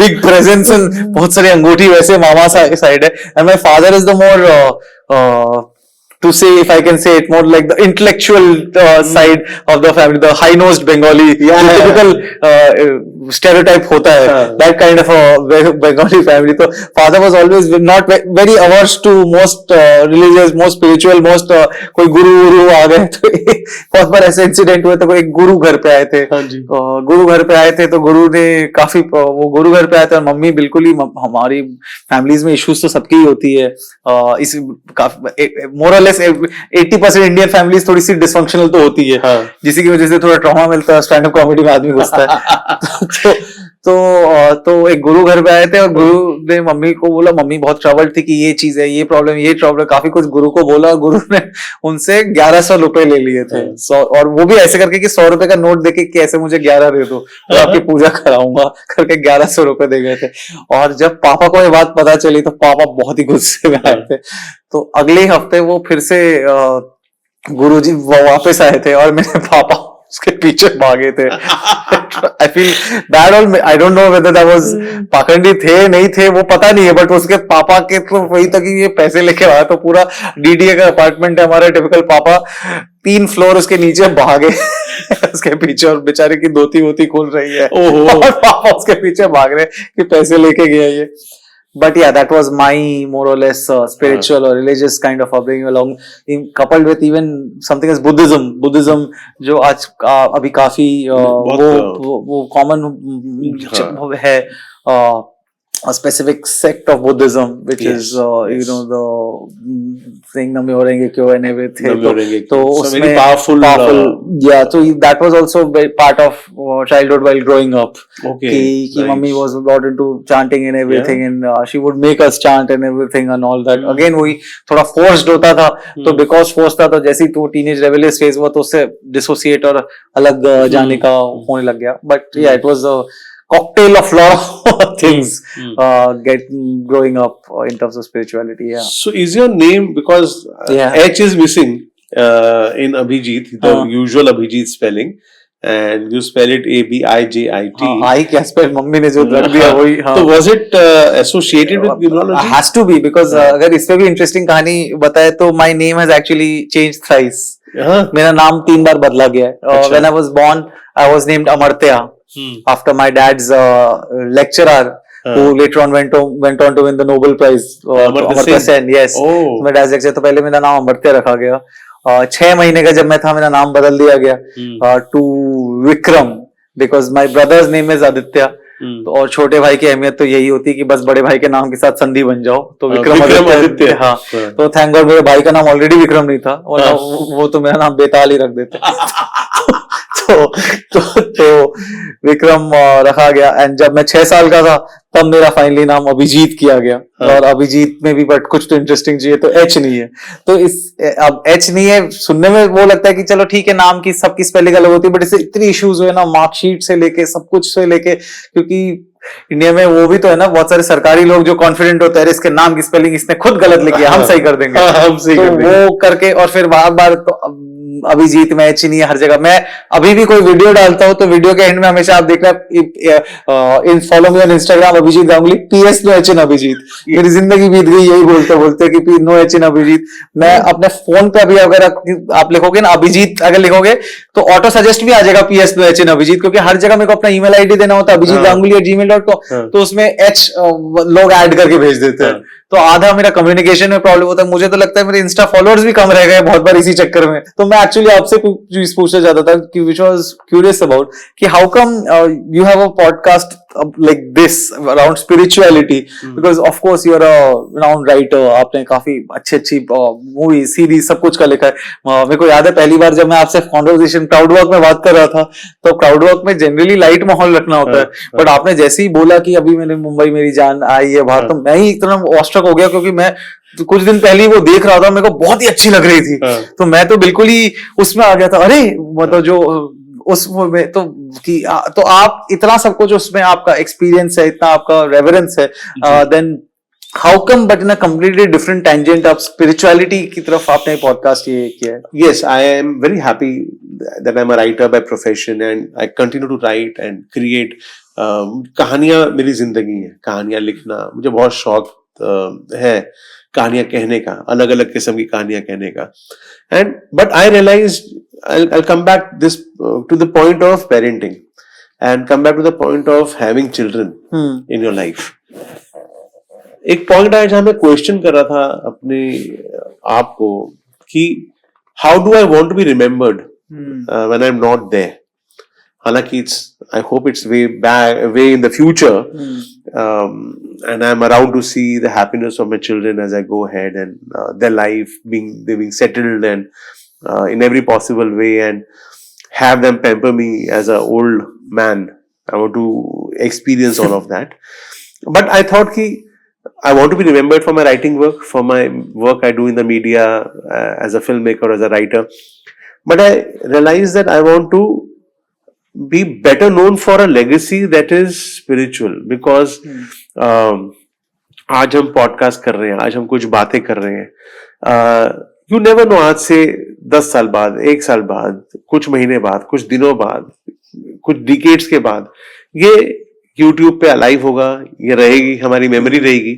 big presence and बहुत सारी अंगूठी, वैसे मामा साइड है. And my father is the more to say, if I can say it, more like the intellectual side of the family, the high-nosed Bengali, typical stereotype होता है, that kind of a Bengali family. So father was always not very averse to most religious, most spiritual, most कोई गुरु आ गए तो बहुत बार ऐसे incident हुए थे. कोई गुरु घर पे आए थे, गुरु घर पे आए थे तो गुरु ने काफी वो गुरु घर पे आए थे, और मम्मी बिल्कुल ही, हमारी फैमिलीज में इश्यूज तो सबकी ही होती है, इस मोर और लेस 80% इंडियन फैमिलीज थोड़ी सी डिसफंक्शनल तो होती है, जिसकी वजह से थोड़ा ट्रॉमा मिलता है, स्टैंड अप कॉमेडी में आदमी घुसता है. तो एक गुरु घर पे आए थे, और गुरु ने मम्मी को बोला, मम्मी बहुत ट्रबल्ड थी कि ये चीज है, ये प्रॉब्लम, काफी कुछ गुरु को बोला, और गुरु ने उनसे 1100 रुपए ले लिए थे. और वो भी ऐसे करके कि 100 रुपए का नोट देके कि ऐसे मुझे 11 दे दो तो आपकी पूजा कराऊंगा करके 1100 रुपए दे गए थे. और जब पापा को ये बात पता चली तो पापा बहुत ही गुस्से में आए थे. तो अगले हफ्ते वो फिर से गुरुजी वापस आए थे, और मेरे पापा उसके पीछे भागे थे. I feel bad, or I don't know whether that was पाखंडी थे नहीं थे वो पता नहीं है, बट उसके पापा के तो वही था कि ये पैसे लेके आया, तो पूरा डीडीए का अपार्टमेंट है हमारा, टिपिकल पापा 3 फ्लोर उसके नीचे भागे उसके पीछे, और बेचारे की धोती वोती खोल रही है, और पापा उसके पीछे भाग रहे कि पैसे लेके गया ये. But yeah, that was my more or less spiritual or religious kind of upbringing, along coupled with even something as Buddhism, जो आज अभी काफी वो common है, a specific sect of Buddhism, which is the saying Namyo Renge Kyo and everything. So
very powerful.
Yeah, so that was also part of childhood while growing up.
Okay.
Ki mummy was a lot into chanting and everything, and she would make us chant and everything and all that. Again वही थोड़ा forced होता था, तो because forced था तो जैसे ही तो teenage rebellious phase हुआ तो उससे dissociate और अलग जाने का होने लग गया. But yeah, it was a cocktail of lot of things growing up in terms of spirituality. Yeah.
So is your name, because H is missing in Abhijit, the usual Abhijit spelling, and you spell it ABIJIT.
I क्या spell mummy ने जो रख दिया वही.
So was it associated with numerology?
Has to be, because अगर इसमें भी interesting कहानी बताए तो my name has actually changed thrice. मेरा नाम 3 बार बदला गया है. When I was born, I was named Amartya. After my dad's lecturer, who later on went on to win the Nobel Prize, Amartya Sen. Yes. My dad's lecturer, तो पहले मेरा नाम अमर्त्य रखा गया. 6 महीने का जब मैं था मेरा नाम बदल दिया गया to Vikram, because my brother's name is Aditya. तो और छोटे भाई की अहमियत तो यही होती है कि बस बड़े भाई के नाम के साथ संधि बन जाओ, तो
विक्रम आदित्य।
हाँ, तो थैंक गॉड मेरे भाई का नाम ऑलरेडी विक्रम नहीं था, और वो तो मेरा नाम बेताल ही रख देते। तो विक्रम रखा गया, एंड जब मैं 6 साल का था तब मेरा फाइनली नाम अभिजीत किया गया। और अभिजीत में भी बट कुछ तो इंटरेस्टिंग चाहिए, तो एच नहीं है, तो अब एच नहीं है, सुनने में वो लगता है कि चलो ठीक है, नाम की सबकी स्पेलिंग अलग होती है, बट इससे इतनी इश्यूज हुए ना, मार्कशीट से लेके सब कुछ से लेके, क्योंकि इंडिया में वो भी तो है ना, बहुत सारे सरकारी लोग जो कॉन्फिडेंट होते हैं, इसके नाम की स्पेलिंग इसने खुद गलत लिखी है, हम सही कर देंगे,
हम सही
तो
कर देंगे।
वो करके, और फिर बार बार तो अभिजीत में एच नहीं है हर जगह। मैं अभी भी कोई वीडियो डालता हूं तो वीडियो के एंड में हमेशा आप देखना, इन follow me on Instagram Abhijit Ganguly, PS no H in Abhijit. मेरी जिंदगी बीत गई यही बोलते बोलते कि नो एच इन अभिजीत। मैं अपने फोन पे अभी अगर आप लिखोगे ना अभिजीत, अगर लिखोगे तो ऑटो सजेस्ट भी आ जाएगा PS no H in Abhijit, क्योंकि हर जगह मेरे को अपना ईमेल आईडी देना होता है अभिजीत गांगुली @gmail.com, तो उसमें एच लोग ऐड करके भेज देते हैं, तो आधा मेरा कम्युनिकेशन में प्रॉब्लम होता है। मुझे तो लगता है मेरे इंस्टा फॉलोअर्स भी कम रह गए बहुत बार इसी चक्कर में। तो मैं एक्चुअली आपसे चीज पूछना चाहता था कि विच वाज क्यूरियस अबाउट कि how come you have a podcast like this around spirituality, because of course you are a renowned writer, आपने काफी अच्छी मूवी सीरीज सब कुछ का लिखा है। मेरे को याद है पहली बार जब मैं आपसे कॉन्वर्सेशन क्राउड वर्क में बात कर रहा था, तो क्राउड वर्क में जनरली लाइट माहौल रखना होता है, बट आपने जैसे ही बोला कि अभी मैंने मुंबई मेरी जान आई है बाहर, तो मैं ही इतना ऑस्ट्रक हो गया, क्योंकि मैं तो कुछ दिन पहले ही वो देख रहा था, मेरे को बहुत ही अच्छी लग रही थी, तो मैं तो बिल्कुल ही उसमें आ गया था, अरे मतलब जो उसमें तो कि तो आप इतना सब कुछ उसमें आपका एक्सपीरियंस है, इतना आपका रेवरेंस है, then how come but in a completely different tangent आप स्पिरिचुअलिटी की तरफ आपने पॉडकास्ट ये किया है?
Yes, I am very happy that I'm a writer by profession and I continue to write and create. कहानियां मेरी जिंदगी है, कहानियां लिखना मुझे बहुत शौक है, कहानियां कहने का, अलग अलग किस्म की कहानियां कहने का। And but I realise I'll come back this to the point of parenting and come back to the point of having children in your life. एक पॉइंट आया जहां मैं क्वेश्चन कर रहा था अपने आप को कि how do I want to be remembered when I am not there. हालांकि I hope it's way in the future, and I'm around to see the happiness of my children as I go ahead and their life being settled and in every possible way, and have them pamper me as an old man. I want to experience all of that. But I thought ki I want to be remembered for my writing work, for my work I do in the media as a filmmaker, as a writer. But I realized that I want to be better known for a legacy that is spiritual, because आज हम podcast कर रहे हैं, आज हम कुछ बातें कर रहे हैं, यू नेवर नो, आज से 10 साल बाद, 1 साल बाद, कुछ महीने बाद, कुछ दिनों बाद, कुछ डिकेड्स के बाद ये YouTube पे अलाइव होगा, ये रहेगी, हमारी मेमोरी रहेगी,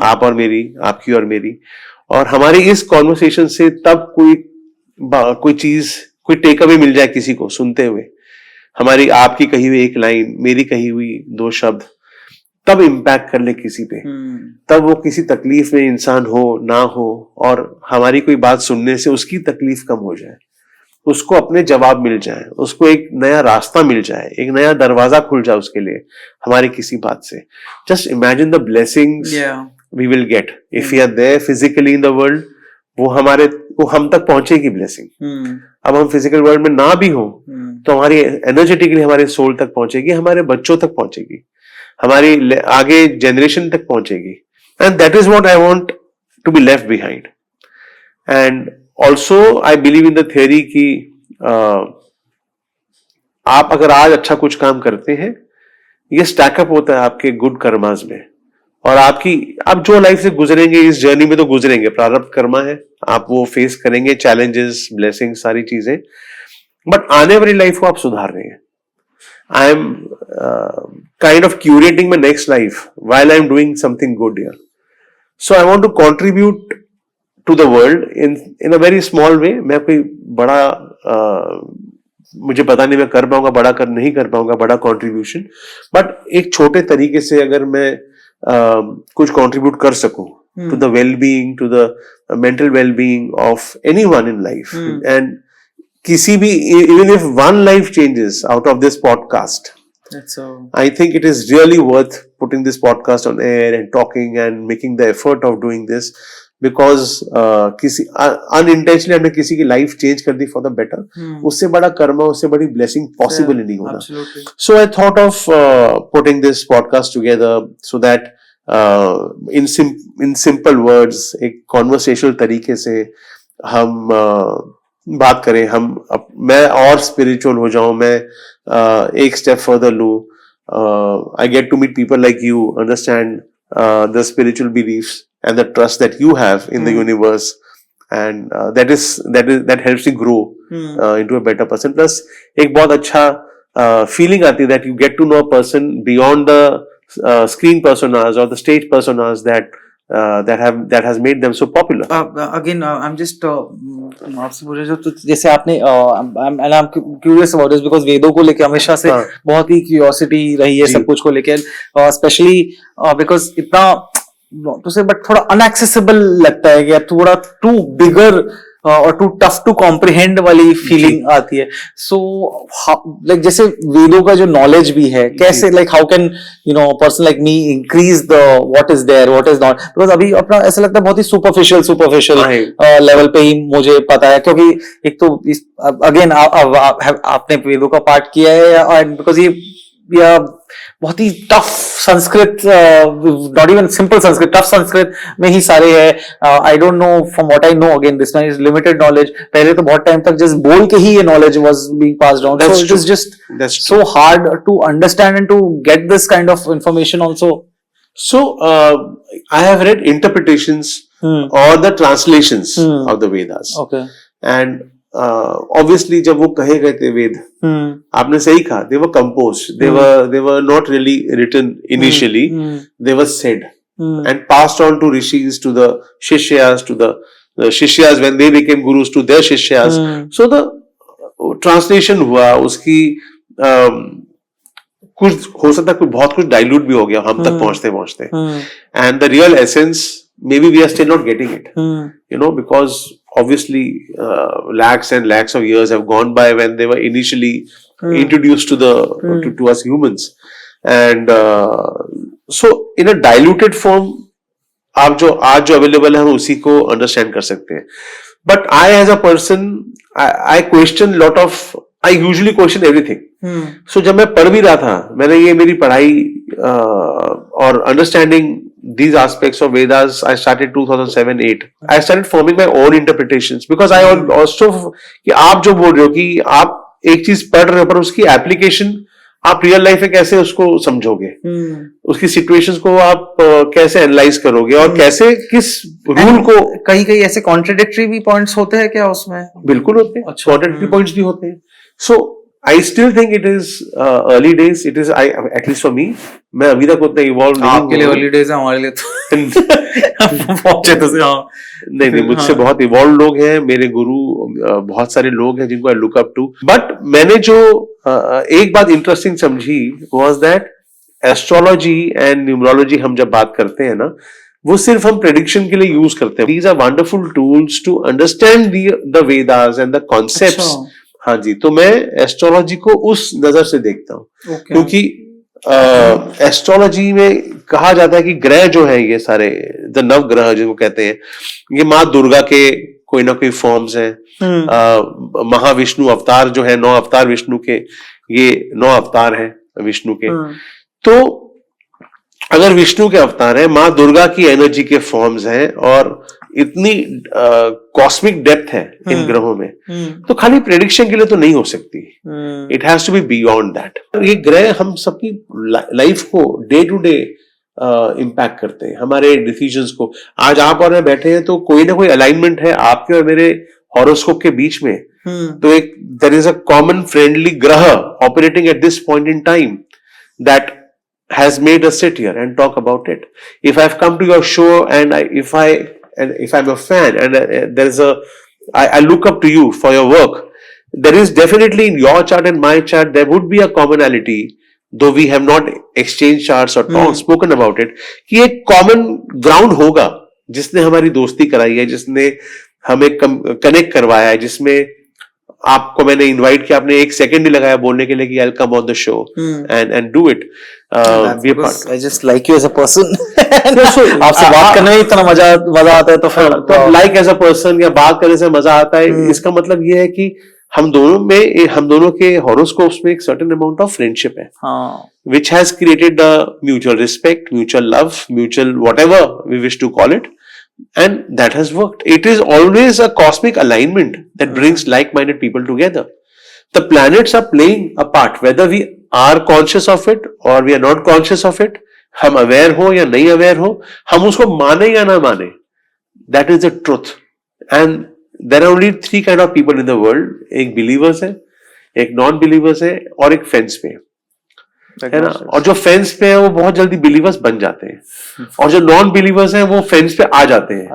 आप और मेरी, आपकी और मेरी, और हमारी इस कॉन्वर्सेशन से तब कोई चीज, कोई टेक अवे मिल जाए किसी को सुनते हुए, हमारी आपकी कही हुई एक लाइन, मेरी कही हुई 2 शब्द तब इम्पैक्ट कर ले किसी पे, तब वो किसी तकलीफ में इंसान हो ना हो, और हमारी कोई बात सुनने से उसकी तकलीफ कम हो जाए, उसको अपने जवाब मिल जाए, उसको एक नया रास्ता मिल जाए, एक नया दरवाजा खुल जाए उसके लिए हमारी किसी बात से। Just imagine the blessings we will get if we are there physically in the world. वो हम तक पहुंचेगी ब्लेसिंग। अब हम फिजिकल वर्ल्ड में ना भी हो तो हमारी एनर्जेटिकली हमारे सोल तक पहुंचेगी, हमारे बच्चों तक पहुंचेगी, हमारी आगे जनरेशन तक पहुंचेगी, and that is what I want to be left behind. And also I believe in the theory कि आप अगर आज अच्छा कुछ काम करते हैं, ये स्टैकअप होता है आपके गुड कर्मास में, और आप जो लाइफ से गुजरेंगे, इस जर्नी में तो गुजरेंगे, प्रारब्ध कर्मा है, आप वो फेस करेंगे, चैलेंजेस, ब्लेसिंग, सारी चीजें, बट आने वाली लाइफ को आप सुधार रहे हैं। I am kind of curating my next life while I am doing something good here. So I want to contribute to the world in a very small way. मैं कोई बड़ा मुझे पता नहीं मैं कर पाऊंगा, नहीं कर पाऊंगा बड़ा contribution, but एक छोटे तरीके से अगर मैं कुछ contribute कर सकूं to the well-being, to the mental well-being of anyone in life, and किसी भी, even if one life changes out of this podcast, I think it is really worth putting this podcast on air and talking and making the effort of doing this because किसी unintentionally हमने किसी की life change कर दी for the better, उससे बड़ा कर्मा, उससे बड़ी blessing possible ही नहीं होना. So I thought of putting this podcast together so that in simple words, एक conversational तरीके से हम बात करें, मैं और spiritual हो जाऊं, मैं एक step further लूं. I get to meet people like you, understand the spiritual beliefs and the trust that you have in the universe, and that helps you grow into a better person. Plus एक बहुत अच्छा feeling आती है that you get to know a person beyond the screen personas or the stage personas that has made them so popular.
Again, I'm just आपसे पूछ रहा हूँ, जैसे आपने and I'm curious about this because वेदों को लेके हमेशा से बहुत ही क्यूरियोसिटी रही है सब कुछ को लेके, स्पेशली बिकॉज इतना तो से बट थोड़ा अनएक्सेसिबल लगता है कि थोड़ा टू बिगर और टू टफ टू कॉम्प्रिहेंड वाली फीलिंग आती है. सो लाइक जैसे वेदों का जो नॉलेज भी है, कैसे like how can person like me increase the what is there what is not, because अभी अपना ऐसा लगता है बहुत ही सुपरफिशियल लेवल पे ही मुझे पता है, क्योंकि एक तो अगेन आपने वेदों का पाठ किया है बिकॉज ये बहुत ही tough Sanskrit, not even simple Sanskrit, tough Sanskrit में ही सारे है. I don't know, from what I know, again this one is limited knowledge. पहले तो बहुत टाइम तक जस्ट बोल के ही ये knowledge was being passed down, so it is just so hard to understand and to get this kind of information also.
So I have read interpretations or the translations of the Vedas.
Okay.
And obviously जब वो कहे गए थे वेद, आपने सही कहा, they were composed, they were not really written initially, they were said and passed on to rishis, to the shishyas when they became gurus to their shishyas. So the translation हुआ, उसकी कुछ हो सकता है, बहुत कुछ डाइल्यूट भी हो गया हम तक पहुंचते पहुंचते, and the real essence maybe we are still not getting it, because obviously lakhs and lakhs of years have gone by when they were initially introduced to us humans, and so in a diluted form आज जो available है हम उसी को understand कर सकते हैं. But I as a person I question lot of, I usually question everything. So जब मैं पढ़ भी रहा था, मैंने ये मेरी पढ़ाई और understanding these aspects of Vedas, I started 2007-8. I started forming my own interpretations because I also कि आप जो बोल रहे हो कि आप एक चीज पढ़ रहे हो पर उसकी एप्लीकेशन आप रियल लाइफ में कैसे उसको समझोगे, उसकी सिचुएशंस को आप कैसे एनालाइज करोगे और कैसे किस रूल को.
कहीं कहीं ऐसे कॉन्ट्रडिक्टरी भी पॉइंट्स होते हैं क्या उसमें?
बिल्कुल होते हैं, कॉन्ट्रडिक्टरी पॉइंट्स भी होते हैं. सो I still think it is early days. It is, at least for me, मैं अभी तक उतना इवॉल्व नहीं.
आपके लिए early days है, हमारे लिए तो पहुंचे तो से. हाँ,
नहीं मुझसे बहुत इवॉल्व लोग हैं, मेरे गुरु बहुत सारे लोग हैं जिनको I look up to. But मैंने जो एक बात इंटरेस्टिंग समझी was that astrology and numerology हम जब बात करते हैं ना, वो सिर्फ हम प्रेडिक्शन के लिए यूज करते हैं. These are wonderful tools to understand the Vedas and the concepts. हाँ जी, तो मैं एस्ट्रोलॉजी को उस नजर से देखता हूँ, क्योंकि एस्ट्रोलॉजी में कहा जाता है कि ग्रह जो है ये सारे द नव ग्रह जिनको कहते हैं, ये माँ दुर्गा के कोई ना कोई फॉर्म्स हैं. महाविष्णु अवतार जो है, 9 अवतार विष्णु के, ये 9 अवतार हैं विष्णु के. तो अगर विष्णु के अवतार है, माँ दुर्गा की एनर्जी के फॉर्म्स हैं और इतनी कॉस्मिक डेप्थ है इन ग्रहों में, तो खाली प्रेडिक्शन के लिए तो नहीं हो सकती. It has to be beyond that. ये ग्रह हम सबकी लाइफ को डे टू डे इम्पैक्ट करते हैं, हमारे डिसीजंस को. आज आप और मैं बैठे हैं तो कोई ना कोई अलाइनमेंट है आपके और मेरे हॉरोस्कोप के बीच में. तो एक there is a common friendly graha operating at this point in time that has made us sit here and talk about it. If I've come to your show and if I'm a fan and I look up to you for your work, there is definitely in your chart and my chart there would be a commonality, though we have not exchanged charts or spoken about it, कि एक common ground होगा जिसने हमारी दोस्ती कराई है, जिसने हमें कनेक्ट करवाया है, जिसमें आपको मैंने इनवाइट किया, आपने 1 सेकंड ही लगाया बोलने के लिए कि I come on the show and do it.
I just like you as a person. आपसे बात करने में इतना मजा आता है तो फिर
तो लाइक एज अ पर्सन या बात करने से मजा आता है. इसका मतलब ये है कि हम दोनों के हॉरोस्कोप्स में एक सर्टेन अमाउंट ऑफ फ्रेंडशिप है, which has created the mutual respect, mutual love, mutual whatever we wish to call it, and that has worked. It is always a cosmic alignment that brings like-minded people together. The planets are playing a part, whether we are conscious of it or we are not conscious of it. हम aware हो या नहीं aware हो, हम उसको माने या ना माने, that is the truth. And there are only 3 kind of people in the world. एक believers है, एक non-believers है और एक fence पे है ना. और जो फेंस पे है वो बहुत जल्दी बिलीवर्स बन जाते हैं, और जो नॉन बिलीवर्स हैं वो फेंस पे आ जाते हैं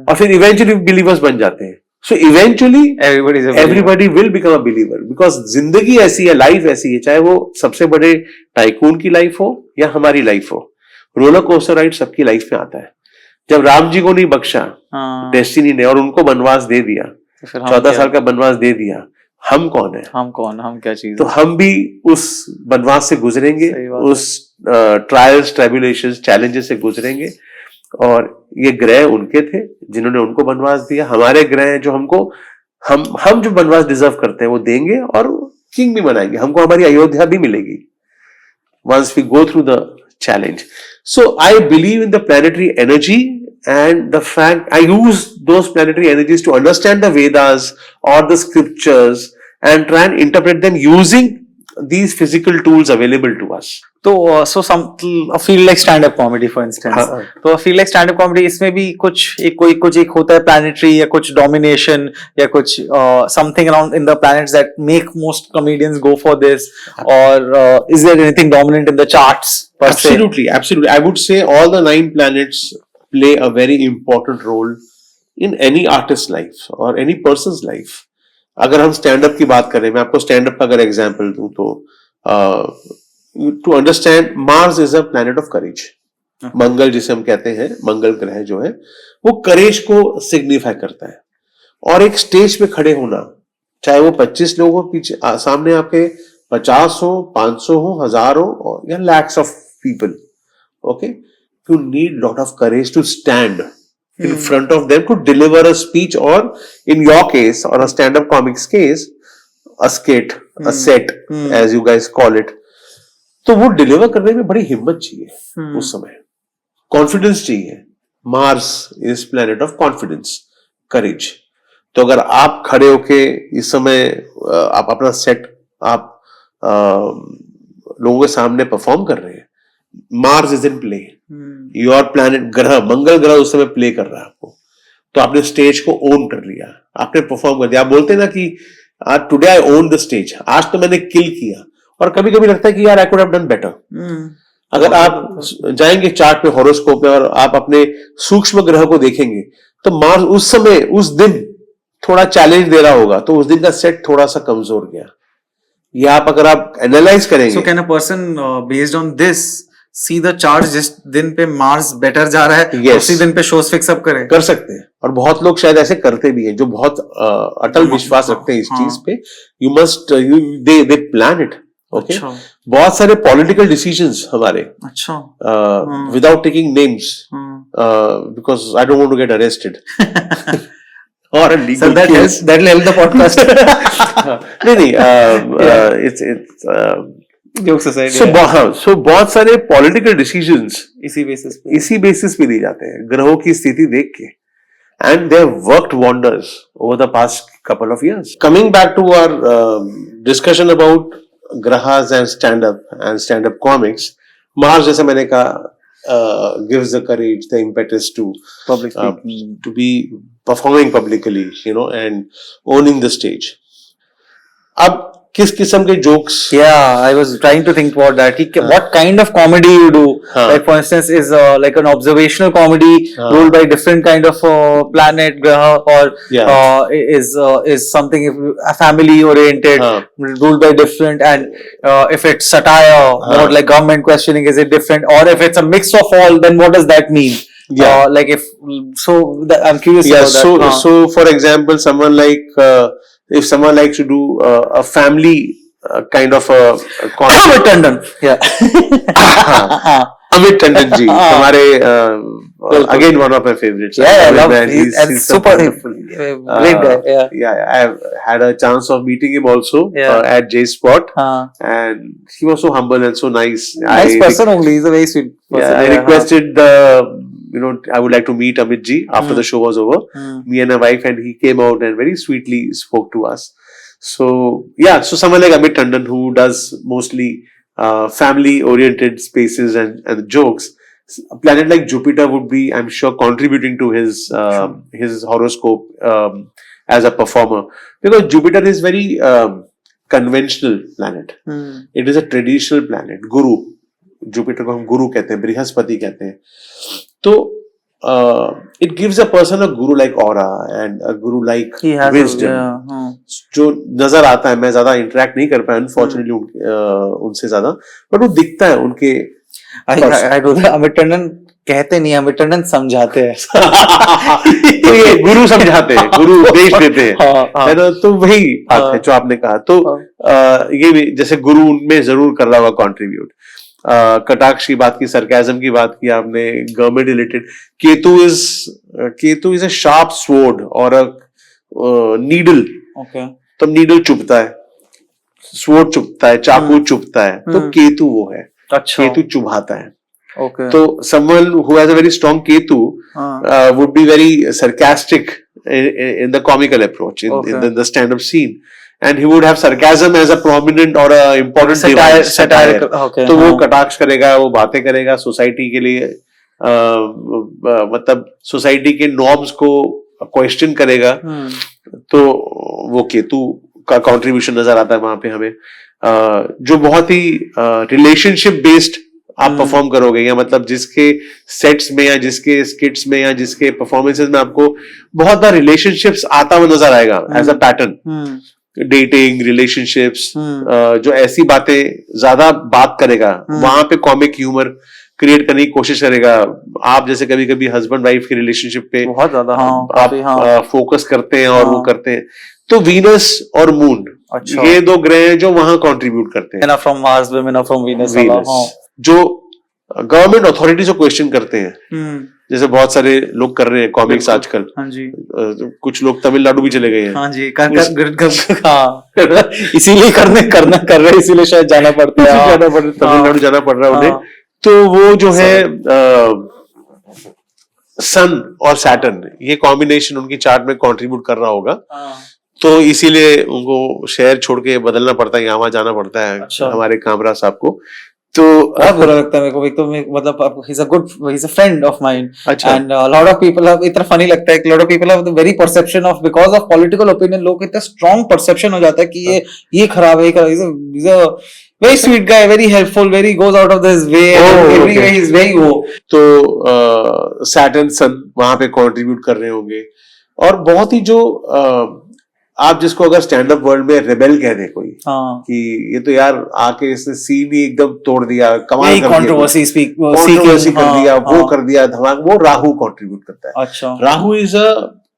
और फिर इवेंचुअली बिलीवर्स बन जाते हैं. So eventually everybody will become a believer, because जिंदगी ऐसी है, लाइफ ऐसी है, चाहे वो सबसे बड़े टाइकून की लाइफ हो या हमारी लाइफ हो. रोलर कोस्टर राइड सबकी लाइफ में आता है. जब राम जी को नहीं बख्शा डेस्टिनी ने और उनको वनवास दे दिया, 14 साल का वनवास दे दिया, हम कौन है,
हम क्या चीज.
तो हम भी उस वनवास से गुजरेंगे, उस ट्रायल्स, ट्राइबुलेशंस, चैलेंजेस से गुजरेंगे. और ये ग्रह उनके थे जिन्होंने उनको वनवास दिया. हमारे ग्रह जो हमको हम जो वनवास डिजर्व करते हैं वो देंगे और किंग भी बनाएंगे. हमको हमारी अयोध्या भी मिलेगी once we go through the challenge. So I believe in the planetary energy, and the fact I use those planetary energies to understand the Vedas or the scriptures and try and interpret them using these physical tools available to us.
तो so some a feel like stand up comedy for instance. तो feel like stand up comedy इसमें भी कुछ एक होता है planetary या कुछ domination या कुछ something around in the planets that make most comedians go for this, or is there anything dominant in the charts per se?
Absolutely. I would say all the 9 planets play a very important role in any artist's life or any person's life. अगर हम stand up की बात करें, मैं आपको stand up का अगर example दूं तो to understand, Mars is a planet of courage. Mangal जिसे हम कहते हैं, मंगल ग्रह जो है वो करेज को सिग्निफाई करता है. और एक स्टेज पे खड़े होना, चाहे वो 25 लोग हो पीछे सामने आपके, 50 हो, 500 हो, 1000 हो या lakhs of people, okay, you need lot of courage to stand in front of them to deliver a speech, or in your case or a stand-up comics case, a skit, a set, as you guys call it. तो वो deliver करने में बड़ी हिम्मत चाहिए उस समय, confidence चाहिए. Mars is planet of confidence, courage. तो अगर आप खड़े होके इस समय आप अपना सेट आप लोगों के सामने परफॉर्म कर रहे हैं, Mars is in play. Your planet ग्रह, मंगल ग्रह उस समय प्ले कर रहा है आपको, तो आपने स्टेज को ओन कर लिया, आपने परफॉर्म कर दिया. आप बोलते हैं ना कि today I own the stage, आज तो मैंने किल किया. और कभी कभी लगता है कि यार I could have done better. अगर आप जाएंगे चार्ट पे, हॉरोस्कोप पे, और आप अपने सूक्ष्म ग्रह को देखेंगे तो मार्स उस समय, उस दिन थोड़ा चैलेंज दे रहा होगा, तो उस दिन का सेट थोड़ा सा कमजोर गया. या आप अगर आप एनालाइज करेंगे,
so can a person based on this see the charts, जिस दिन पे मार्स बेटर जा रहा है,
yes,
उसी दिन पे शोज फिक्स अप कर
सकते हैं. और बहुत लोग शायद ऐसे करते भी हैं जो बहुत अटल विश्वास रखते हैं इस चीज पे. You must they plan it. Okay, बहुत सारे पॉलिटिकल डिसीजंस हमारे, without taking names, because I don't want to get arrested or a legal case.
That will help the podcast.
नहीं,
jokes aside,
so बहुत सारे पॉलिटिकल डिसीजंस
इसी
basis पे लिए जाते हैं ग्रहों की स्थिति देख के, and they have worked wonders over the past couple of years. Coming back to our discussion about grahas and stand-up comics, Mars, जैसे मैंने कहा, gives the courage, the impetus to
public speaking,
to be performing publicly, you know, and owning the stage. अब किस किस्म के jokes?
Yeah, I was trying to think about that. What kind of comedy you do? Like for instance, is like an observational comedy ruled by different kind of planet, graha, or is something family oriented, ruled by different, and if it's satire, more like government questioning, is it different? Or if it's a mix of all, then what does that mean?
Yeah,
like if so, I'm curious about that.
So for example, someone like if someone likes to do a family kind of a
Amit Tandon. Yeah.
Amit Tandon ji, हमारे again one of my favorites.
Yeah, I love
man,
him.
he's so
Super
wonderful.
great guy. Yeah.
Yeah, I have had a chance of meeting him also
Yeah.
at J Spot,
हाँ.
and he was so humble and so nice.
Nice person only. He's a very sweet person.
Yeah, I requested I would like to meet Amit ji after the show was over. Me and my wife, and he came out and very sweetly spoke to us. So yeah, so someone like Amit Tandon who does mostly family-oriented spaces and jokes. A planet like Jupiter would be, I'm sure, contributing to his horoscope as a performer, because Jupiter is very conventional planet. It is a traditional planet. Guru, Jupiter को हम गुरु कहते हैं, बृहस्पति कहते हैं. तो it gives a person a guru-like aura and a guru-like wisdom. जो नजर आता है, मैं ज्यादा इंटरेक्ट नहीं कर पाया अनफॉर्चुनेटली उनसे ज्यादा, बट वो दिखता है उनके.
अमित टंडन कहते नहीं, अमित टंडन समझाते हैं.
तो ये गुरु समझाते हैं, गुरु उपदेश देते हैं, है ना. तो वही बात है जो आपने कहा. तो ये भी जैसे गुरु उनमें जरूर कर रहा होगा कॉन्ट्रीब्यूट. कटाक्ष की बात की, सरकाजम की बात की आपने, government related. Ketu is a sharp sword और अ नीडल. तो नीडल चुभता है, स्वॉर्ड चुभता है, चाकू चुभता है, तो केतु वो है. अच्छा. केतु चुभाता है. तो someone who has a very strong Ketu would be very sarcastic in the comical approach in the stand-up scene, and he would have sarcasm as a prominent or a important satire. तो वो कटाक्ष करेगा, वो बातें करेगा society के लिए, मतलब सोसाइटी के नॉर्म्स को क्वेश्चन करेगा. तो वो केतु का कंट्रीब्यूशन नजर आता है वहां पे हमें. जो बहुत ही रिलेशनशिप बेस्ड आप परफॉर्म करोगे, या मतलब जिसके सेट्स में या जिसके स्किट्स में या जिसके परफॉर्मेंसेस में आपको बहुत बार रिलेशनशिप्स आता हुआ नजर आएगा as a pattern. Dating, relationships, जो ऐसी बातें ज्यादा बात करेगा, वहां पे कॉमिक ह्यूमर क्रिएट करने की कोशिश करेगा. आप जैसे कभी कभी हस्बैंड वाइफ की रिलेशनशिप पे बहुत ज्यादा आप फोकस करते हैं और वो करते हैं. तो वीनस और मून, ये दो ग्रह जो वहां कंट्रीब्यूट करते हैं. From Mars, women from Venus, जो गवर्नमेंट अथॉरिटीज को क्वेश्चन करते हैं, जैसे बहुत सारे लोग कर रहे हैं कॉमिक्स आजकल. हाँ जी. कुछ लोग तमिलनाडु भी चले गए हैं. हाँ जी.
इसीलिए कर रहे, इसीलिए शायद जाना पड़ता है,
तमिलनाडु जाना पड़ रहा है उन्हें. तो वो जो है सन और सैटर्न, ये कॉम्बिनेशन उनकी चार्ट में कंट्रीब्यूट कर रहा होगा. तो इसीलिए उनको शहर छोड़ के बदलना पड़ता है, यहाँ जाना पड़ता है. अच्छा. हमारे कामरा साहब को तो
बहुत बुरा लगता है मेरे को. एक तो मतलब he's a friend of mine. अच्छा. And a lot of people have, इतना funny लगता है, lot of people have the very perception of, because of political opinion, लोग इतना strong perception हो जाता है कि ये खराब है, he's a very sweet guy, very helpful, very goes out of his way, every way he's very वो.
तो Saturn Sun वहां पे contribute कर रहे होंगे. और बहुत ही जो आप जिसको अगर स्टैंड अप वर्ल्ड में रेबेल कह दे कोई, कि ये तो यार आके इसने सीन ही एकदम तोड़ दिया, कमाल कर
कंट्रोवर्सी
कर दिया, वो कर दिया धमाक, वो राहु कंट्रीब्यूट करता है.
अच्छा.
Rahu is a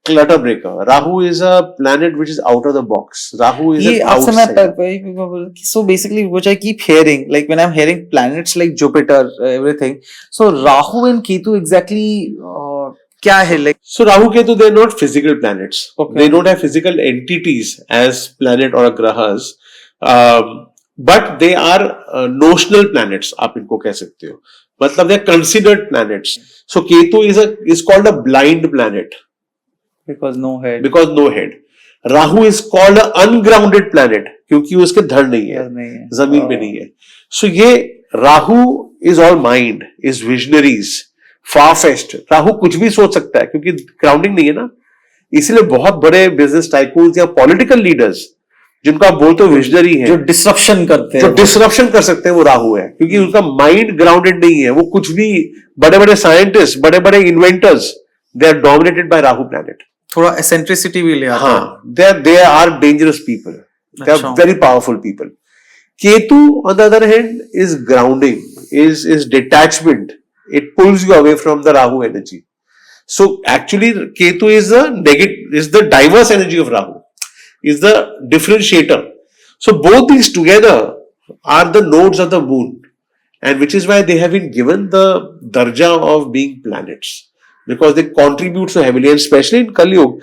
clutter breaker. Rahu is a planet which is out of the box. Rahu is outside.
So basically, which I keep hearing, like when I'm hearing planets like Jupiter, everything. So Rahu and Ketu exactly. क्या है like?
So Rahu Ketu, they're not physical planets. Okay. They don't have physical entities as planet or grahas, but they are notional planets. आप इनको कह सकते हो. मतलब they're considered planets. So Ketu is called a blind planet
because no head.
Because no head. Rahu is called an ungrounded planet क्योंकि उसके धड़ नहीं है, जमीन पे नहीं है. So ये Rahu is all mind, is visionaries. फारफेस्ट. Rahu कुछ भी सोच सकता है क्योंकि ग्राउंडिंग नहीं है ना. इसलिए बहुत बड़े बिजनेस टाइकून्स या पॉलिटिकल लीडर्स जिनको आप बोलते हो विजनरी हैं,
जो डिसरप्शन करते हैं,
जो डिसरप्शन कर सकते हैं, वो राहु है. क्योंकि उनका माइंड ग्राउंडेड नहीं है. वो कुछ भी, बड़े बड़े साइंटिस्ट, बड़े बड़े inventors, they are dominated by Rahu planet.
थोड़ा एसेंट्रिसिटी भी ले आता है.
हाँ, they are dangerous people, they are very powerful people. Ketu on the other hand is grounding, is detachment. It pulls you away from the Rahu energy. So actually Ketu is the diverse energy of Rahu. is the differentiator. So both these together are the nodes of the moon, and which is why they have been given the darja of being planets, because they contribute so heavily, and especially in Kalyug.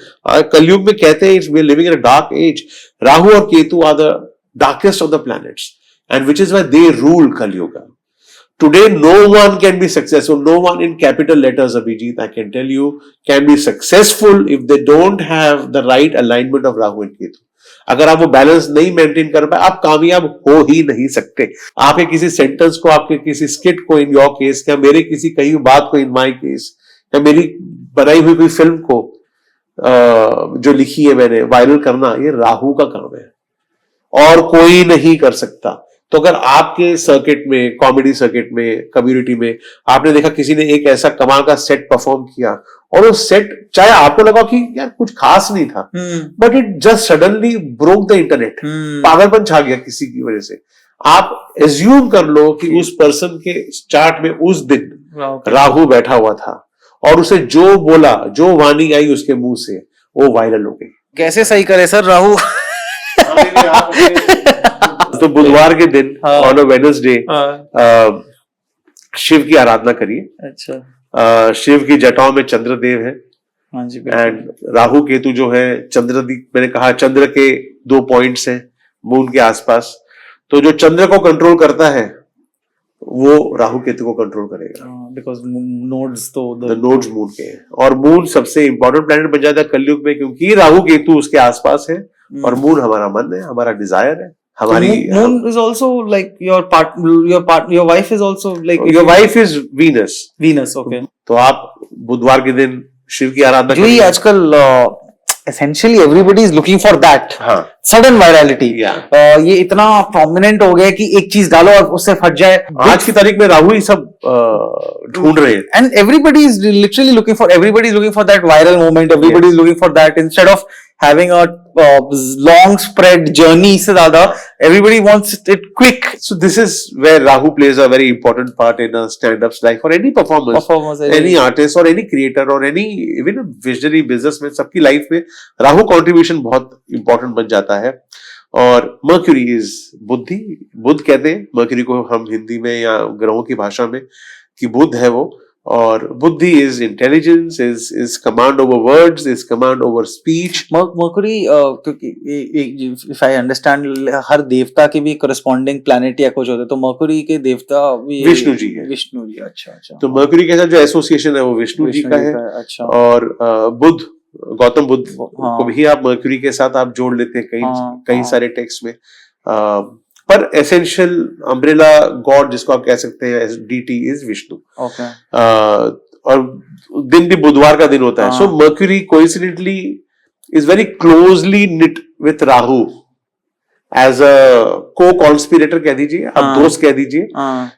Kalyug में कहते हैं we are living in a dark age. Rahu और Ketu are the darkest of the planets, and which is why they rule Kalyuga. Today, no one can be successful. No one in capital letters, Abhijit, I can tell you, can be successful if they don't have the right alignment of Rahu and Ketu. अगर आप वो balance नहीं maintain कर पाए, आप कामयाब हो ही नहीं सकते. आपके किसी सेंटेंस को, आपके किसी स्किट को, इन योर केस, या मेरे किसी कही बात को, इन माय केस, या मेरी बनाई हुई कोई फिल्म को जो लिखी है मैंने, वायरल करना, ये राहु का काम है और कोई नहीं कर सकता. तो अगर आपके सर्किट में, कॉमेडी सर्किट में, कम्युनिटी में आपने देखा किसी ने एक ऐसा कमाल का सेट परफॉर्म किया, और वो सेट चाहे आपको लगा कि यार कुछ खास नहीं था, but it just suddenly broke the internet, पागलपन छा गया किसी की वजह से, आप एज्यूम कर लो कि उस पर्सन के चार्ट में उस दिन राहु बैठा हुआ था, और उसे जो बोला, जो वाणी आई उसके मुंह से, वो वायरल हो गई.
कैसे सही करे सर राहु?
तो बुधवार के दिन ऑन अ वेडनेसडे शिव की आराधना करिए.
अच्छा.
शिव की जटाओं में चंद्रदेव है.
हाँ जी.
एंड राहु केतु जो है, मैंने कहा चंद्र के 2 पॉइंट्स हैं मून के आसपास, तो जो चंद्र को कंट्रोल करता है वो राहु केतु को कंट्रोल करेगा,
बिकॉज़ नोड्स तो
द नोड्स मून के हैं, और मून सबसे इंपॉर्टेंट प्लैनेट बन जाता है कलयुग में, क्योंकि राहु केतु उसके आसपास है, और मून हमारा मन है, हमारा डिजायर है, हमारी.
Moon is also like your wife is also like
your wife is Venus.
Okay.
तो आप बुधवार के दिन शिव की आराधना
जो ही आजकल essentially everybody is looking for that.
हाँ.
Sudden virality.
Yeah.
ये इतना prominent हो गया कि एक चीज डालो और उससे फट जाए.
आज की तारीख में राहु ही सब ढूंढ रहे हैं.
And everybody is looking for that viral moment. Everybody is looking for that, instead of having a long spread journey से ज्यादा everybody wants it quick.
So this is where Rahu plays a very important part in a stand-up's life, or any performance, any artist or any creator or any even a visionary businessman, सबकी life में Rahu contribution बहुत important बन जाता है. और mercury is बुद्धि, बुध कहते हैं मर्क्यूरी को हम हिंदी में या ग्रहों की भाषा में, कि बुध है वो, और बुद्धि is intelligence, is command over words, is command over speech.
Mercury, क्योंकि इफ आई अंडरस्टैंड, हर देवता के भी करस्पॉन्डिंग प्लैनेट या कुछ होते हैं, तो मर्क्यूरी के देवता भी
विष्णु जी है.
विष्णु जी. अच्छा.
तो मर्क्यूरी के साथ जो एसोसिएशन है वो विष्णु जी का है.
अच्छा.
और बुध, गौतम बुद्ध को भी आप मर्क्यूरी के साथ आप जोड़ लेते हैं कई सारे टेक्स्ट में. पर एसेंशियल अम्ब्रेला गॉड जिसको आप कह सकते हैं डीटी इज विष्णु. और दिन भी बुधवार का दिन होता है. So Mercury coincidentally is very closely knit with Rahu as a co conspirator कह दीजिए, आप दोस्त कह दीजिए.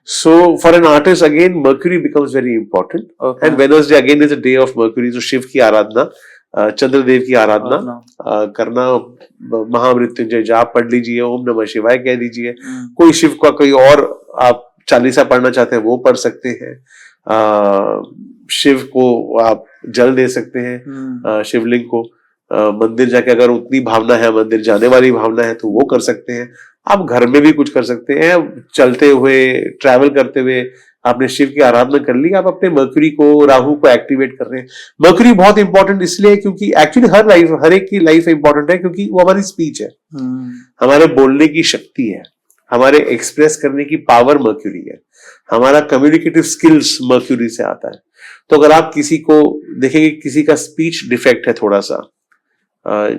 So for an artist again Mercury becomes very important. And Wednesday again is a day of Mercury. तो शिव की आराधना, चंद्रदेव की आराधना करना, महामृत्युंजय जाप पढ़ लीजिए, ओम नमः शिवाय कह दीजिए, कोई शिव का कोई और आप चालीसा पढ़ना चाहते हैं वो पढ़ सकते हैं. शिव को आप जल दे सकते हैं, शिवलिंग को. मंदिर जाके अगर उतनी भावना है, मंदिर जाने वाली भावना है, तो वो कर सकते हैं. आप घर में भी कुछ कर सकते हैं, चलते हुए, ट्रैवल करते हुए आपने शिव की आराधना कर ली, आप अपने मर्क्यूरी को, राहु को एक्टिवेट कर रहे हैं. मर्क्यूरी बहुत इंपॉर्टेंट इसलिए क्योंकि एक्चुअली हर एक की लाइफ इंपॉर्टेंट है, क्योंकि वो हमारी स्पीच है, हमारे बोलने की शक्ति है, हमारे एक्सप्रेस करने की पावर मर्क्यूरी है, हमारा कम्युनिकेटिव स्किल्स मर्क्यूरी से आता है. तो अगर आप किसी को देखेंगे, किसी का स्पीच डिफेक्ट है थोड़ा सा,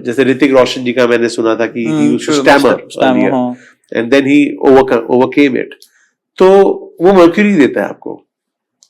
जैसे ऋतिक रोशन जी का मैंने सुना था कि he used to stammer and then he overcame it. तो वो मर्क्यूरी देता है आपको.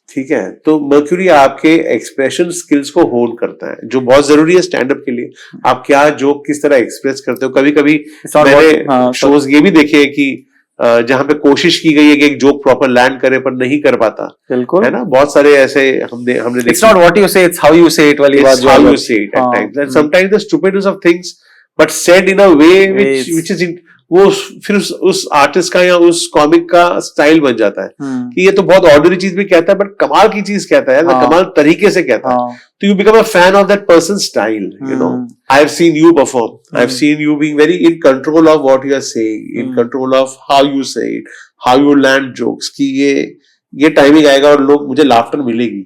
ठीक है, तो मर्क्यूरी आपके एक्सप्रेशन स्किल्स को होन करता है, जो बहुत जरूरी है स्टैंड अप के लिए. आप क्या जोक किस तरह एक्सप्रेस करते हो. कभी कभी मैंने शोज ये भी देखे कि जहां पे कोशिश की गई है कि एक जोक प्रॉपर लैंड करे पर नहीं कर पाता.
बिल्कुल
है ना, बहुत सारे ऐसे हमने देखे.
It's not what you say, it's how you say it वाली बात.
How you say it at times, and sometimes the stupidness of things but said in a way which is वो फिर उस आर्टिस्ट का या उस कॉमिक का style बन जाता है कि ये तो बहुत ऑर्डिनरी चीज भी कहता है बट कमाल की चीज कहता है, कमाल तरीके से कहता है, तो you become a fan of that person style. You know, I have seen you perform, I have seen you being very in control of what you are saying, in control of how you say it, how you land jokes, कि ये timing आएगा और लोग मुझे laughter मिलेगी.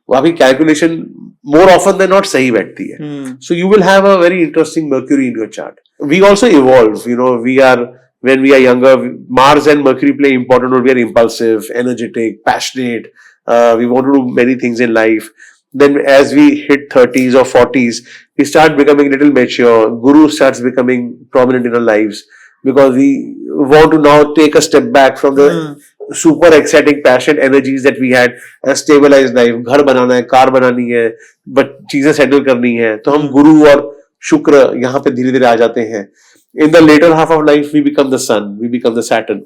वो आपकी calculation more often than not सही बैठती है. So you will have a very interesting Mercury in your chart. We also evolve, you know, when we are younger, Mars and Mercury play important role. We are impulsive, energetic, passionate. We want to do many things in life. Then as we hit 30s or 40s, we start becoming a little mature. Guru starts becoming prominent in our lives because we want to now take a step back from the super exciting, passionate energies that we had and stabilize life. घर बनाना है, car बनानी है, but चीजें settle करनी है. तो हम गुरु और शुक्र यहाँ पे धीरे धीरे आ जाते हैं. In the later half of life, we become the sun, we become the Saturn.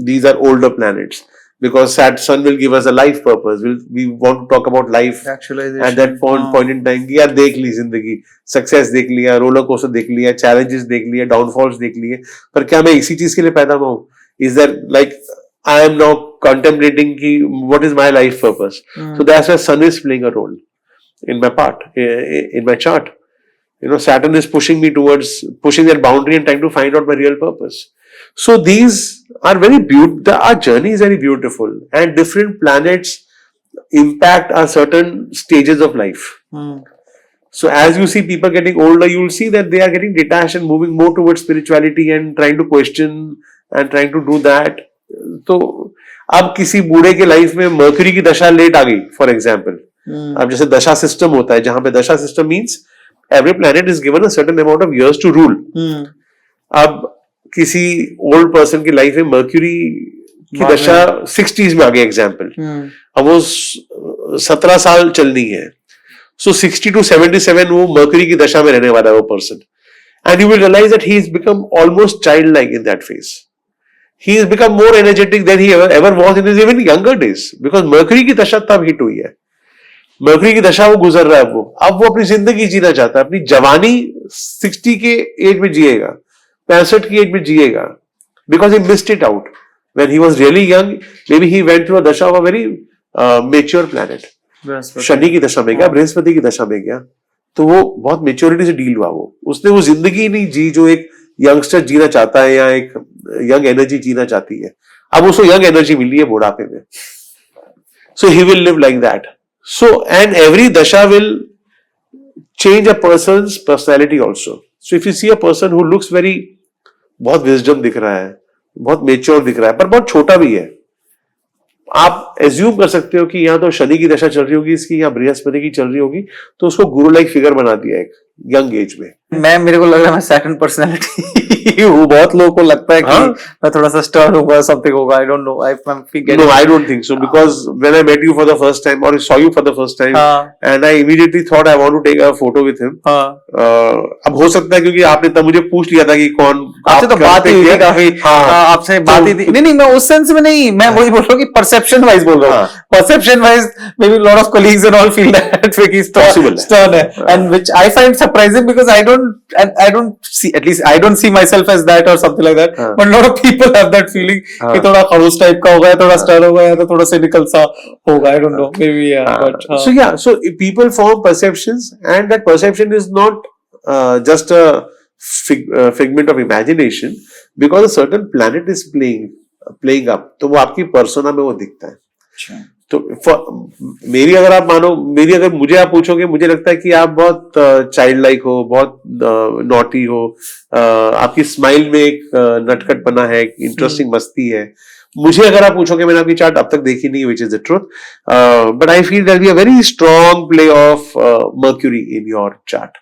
These are older planets because sun will give us a life purpose. We want to talk about life at that point in time. यार देख ली जिंदगी, success देख लिया, roller coaster देख लिया, challenges देख लिए, downfalls देख लिए, पर क्या मैं इसी चीज के लिए पैदा हुआ हूँ? Is that like I am now contemplating कि what is my life purpose? So that's why sun is playing a role in my chart. You know, Saturn is pushing me towards pushing that boundary and trying to find out my real purpose. So these are very beautiful. Our journey is very beautiful, and different planets impact our certain stages of life. So as you see people getting older, you will see that they are getting detached and moving more towards spirituality and trying to question and trying to do that. तो अब किसी बूढ़े के life में mercury की दशा late आ गई, for example. अब जैसे दशा सिस्टम होता है, जहां पे दशा system means every planet is given a certain amount of years to rule. अब किसी old person की लाइफ में मर्क्यूरी की दशा 60s में आ गई एग्जाम्पल. अब वो 17 साल चलनी है. So 60 to 77 वो मर्क्यूरी की दशा में रहने वाला है वो person. And you will realize that he has become almost childlike in that phase. He has become more energetic than he ever was in his even younger days. Because mercury की दशा तब हिट हुई है. Mercury की दशा वो गुजर रहा है. अब वो अपनी जिंदगी जीना चाहता है. अपनी जवानी 60 के एज में जिएगा, 65 की एज में जिएगा, because he missed it out when he was really young. Maybe he went through a dasha of a very mature planet. Shani की दशा में गया, बृहस्पति की दशा में गया, तो वो बहुत मेच्योरिटी से डील हुआ. उसने वो जिंदगी नहीं जी जो एक यंगस्टर जीना चाहता है या एक यंग एनर्जी जीना चाहती है. अब उसको यंग एनर्जी मिली है बुढ़ापे में. So he will live like that. So, and every dasha will change a person's personality also. So, if you see a person who looks very, बहुत wisdom दिख रहा है, बहुत mature दिख रहा है, पर बहुत छोटा भी है, आप एज्यूम कर सकते हो कि यहाँ तो शनि की दशा चल रही होगी इसकी, या बृहस्पति की चल रही होगी, तो उसको गुरु लाइक फिगर बना दिया एक यंग एज में.
मेरे को लग रहा है मैं सेकंड पर्सनालिटी हूँ. बहुत लोगों को लगता है कि मैं थोड़ा सा स्टर्न होगा, समथिंग होगा. आई don't no.
No, I don't think so, because when I met you for the first time or saw you for the first time, and I immediately thought I want to take a photo with him. अब हो सकता है क्योंकि आपने तब मुझे पूछ लिया था कि कौन
आपसे तो बात हुई थी काफी. आपसे बात हुई थी. नहीं, मैं उस सेंस में नहीं, मैं वही बोल रहा हूँ कि परसेप्शन वाइज बोल रहा हूँ. Perception wise may be lot of colleagues and all feel that way की स्टर्न है, and which I find surprising because I don't see, at least I don't see myself as that or something like that. But a lot of people have that feeling कि थोड़ा खड़ूस type का होगा, थोड़ा stern होगा, या तो थोड़ा cynical सा होगा. I don't know. Maybe yeah. But
so people form perceptions, and that perception is not just a figment of imagination, because a certain planet is playing up. तो वो आपकी persona में वो दिखता है. तो मेरी अगर मुझे आप पूछोगे, मुझे लगता है कि आप बहुत चाइल्ड लाइक हो, बहुत नॉटी हो. आपकी स्माइल में एक नटखटपना है, एक इंटरेस्टिंग मस्ती है. मुझे अगर आप पूछोगे, मैंने आपकी चार्ट अब तक देखी नहीं, which is the truth, but I feel there be a very strong play of Mercury in your chart,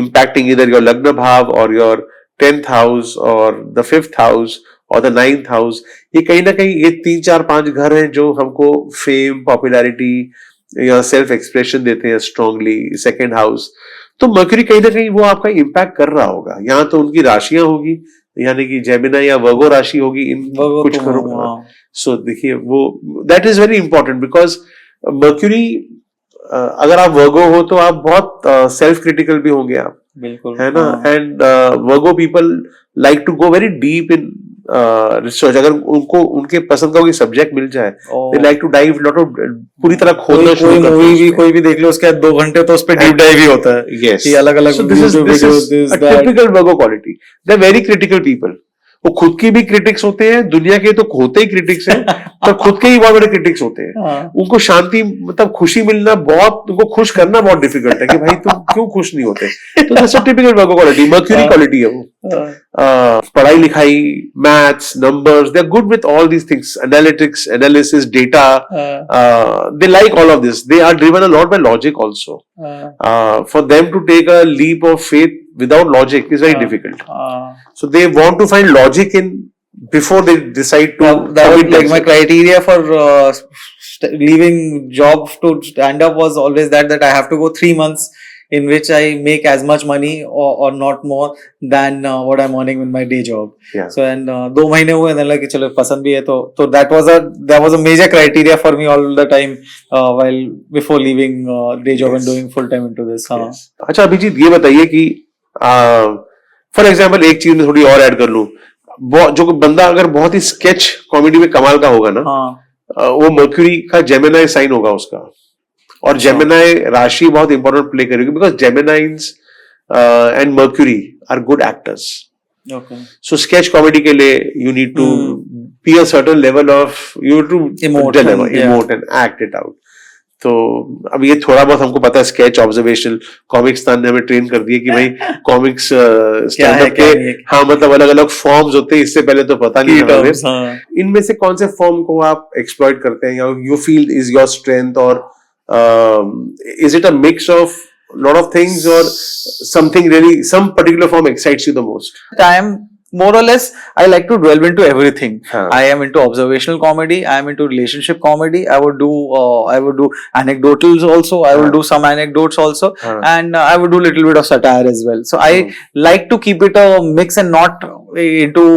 impacting either your lagna bhav or your 10th house or the 5th house और the 9th house. ये कहीं ना कहीं ये 3, 4, 5 घर हैं जो हमको फेम, पॉपुलैरिटी या सेल्फ एक्सप्रेशन देते हैं स्ट्रांगली. सेकंड हाउस, तो मर्क्यूरी कहीं ना कहीं वो आपका इंपैक्ट कर रहा होगा. यहाँ तो उनकी राशियां होगी, यानी कि जेमिनी या वर्गो राशि होगी इन कुछ घरों में. सो देखिए वो that is very important, because mercury, अगर आप वर्गो हो तो आप बहुत सेल्फ क्रिटिकल भी होंगे. आप
बिल्कुल
है ना. And Virgo people like to go very deep in research. अगर उनको उनके पसंद का कोई सब्जेक्ट मिल जाए, they like to dive lot of, पूरी तरह खोदना शुरू करते हैं.
मूवी भी कोई भी देख लो उसके 2 घंटे तो उस पे डीप डाइव ही होता है.
Yes.
कि अलग अलग
So this is a typical Virgo quality. They're very critical people. वो खुद की भी क्रिटिक्स होते हैं, दुनिया के तो होते ही क्रिटिक्स हैं, पर खुद के ही बहुत बड़े क्रिटिक्स होते हैं. उनको शांति मतलब खुशी मिलना बहुत, उनको खुश करना बहुत डिफिकल्ट है कि भाई तुम क्यों खुश नहीं होते. तो that's a typical Virgo quality, Mercury quality है वो. पढ़ाई लिखाई, maths, numbers, they are good with all these things, analytics, analysis, data, they like all of this. They are driven a lot by logic also. For them to take a leap of faith without logic is very difficult. So they want to find logic in before they decide to.
That was like my criteria for leaving job to stand up was always that I have to go 3 months in which I make as much money or not more than what I'm earning in my day job.
Yeah.
So and 2 महीने हुए and then like चलो पसंद भी है तो that was a major criteria for me all the time while before leaving day job and doing full time into this.
Yes. अच्छा अभिजीत ये बताइए कि फॉर एग्जाम्पल एक चीज में थोड़ी और ऐड कर लूं, जो बंदा अगर बहुत ही स्केच कॉमेडी में कमाल का होगा ना, वो मर्क्यूरी का जेमिनाई साइन होगा उसका, और जेमिनाई राशि बहुत इंपॉर्टेंट प्ले करेगी because Geminians and Mercury are good actors. So sketch comedy के लिए you need to be a certain level of, you to emote and act it out. तो अब ये थोड़ा बहुत हमको पता है, स्केच, ऑब्जर्वेशनल, कॉमिक्स ने हमें ट्रेन कर दिया कि भाई कॉमिक्स स्टैंड अप के हाँ मतलब अलग अलग फॉर्म्स होते हैं, इससे पहले तो पता नहीं था. इनमें से कौन से फॉर्म को आप एक्सप्लॉइट करते हैं या you feel is your strength, और is it a mix of lot of things or something really, some particular form excites you the most?
I am more or less, I like to delve into everything. I am into observational comedy, I am into relationship comedy, I would do anecdotals also, I will do some anecdotes also, and I would do little bit of satire as well. So I like to keep it a mix and not into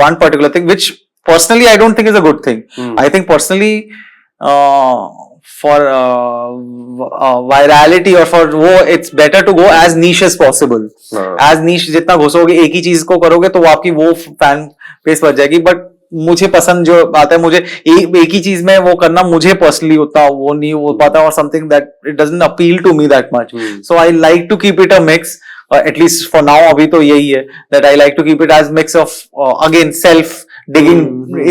one particular thing, which personally I don't think is a good thing. I think personally for virality or for वो it's better to go as niche as possible. As niche जितना घुसोगे एक ही चीज को करोगे तो वो आपकी वो फैन बेस बच जाएगी. बट मुझे पसंद जो आता है, मुझे एक ही चीज में वो करना मुझे पर्सनली उतना वो नहीं हो पाता, और something that it doesn't appeal to me that much. So I like to keep it a mix, at least for now. अभी तो यही है that I like to keep it as mix of again self digging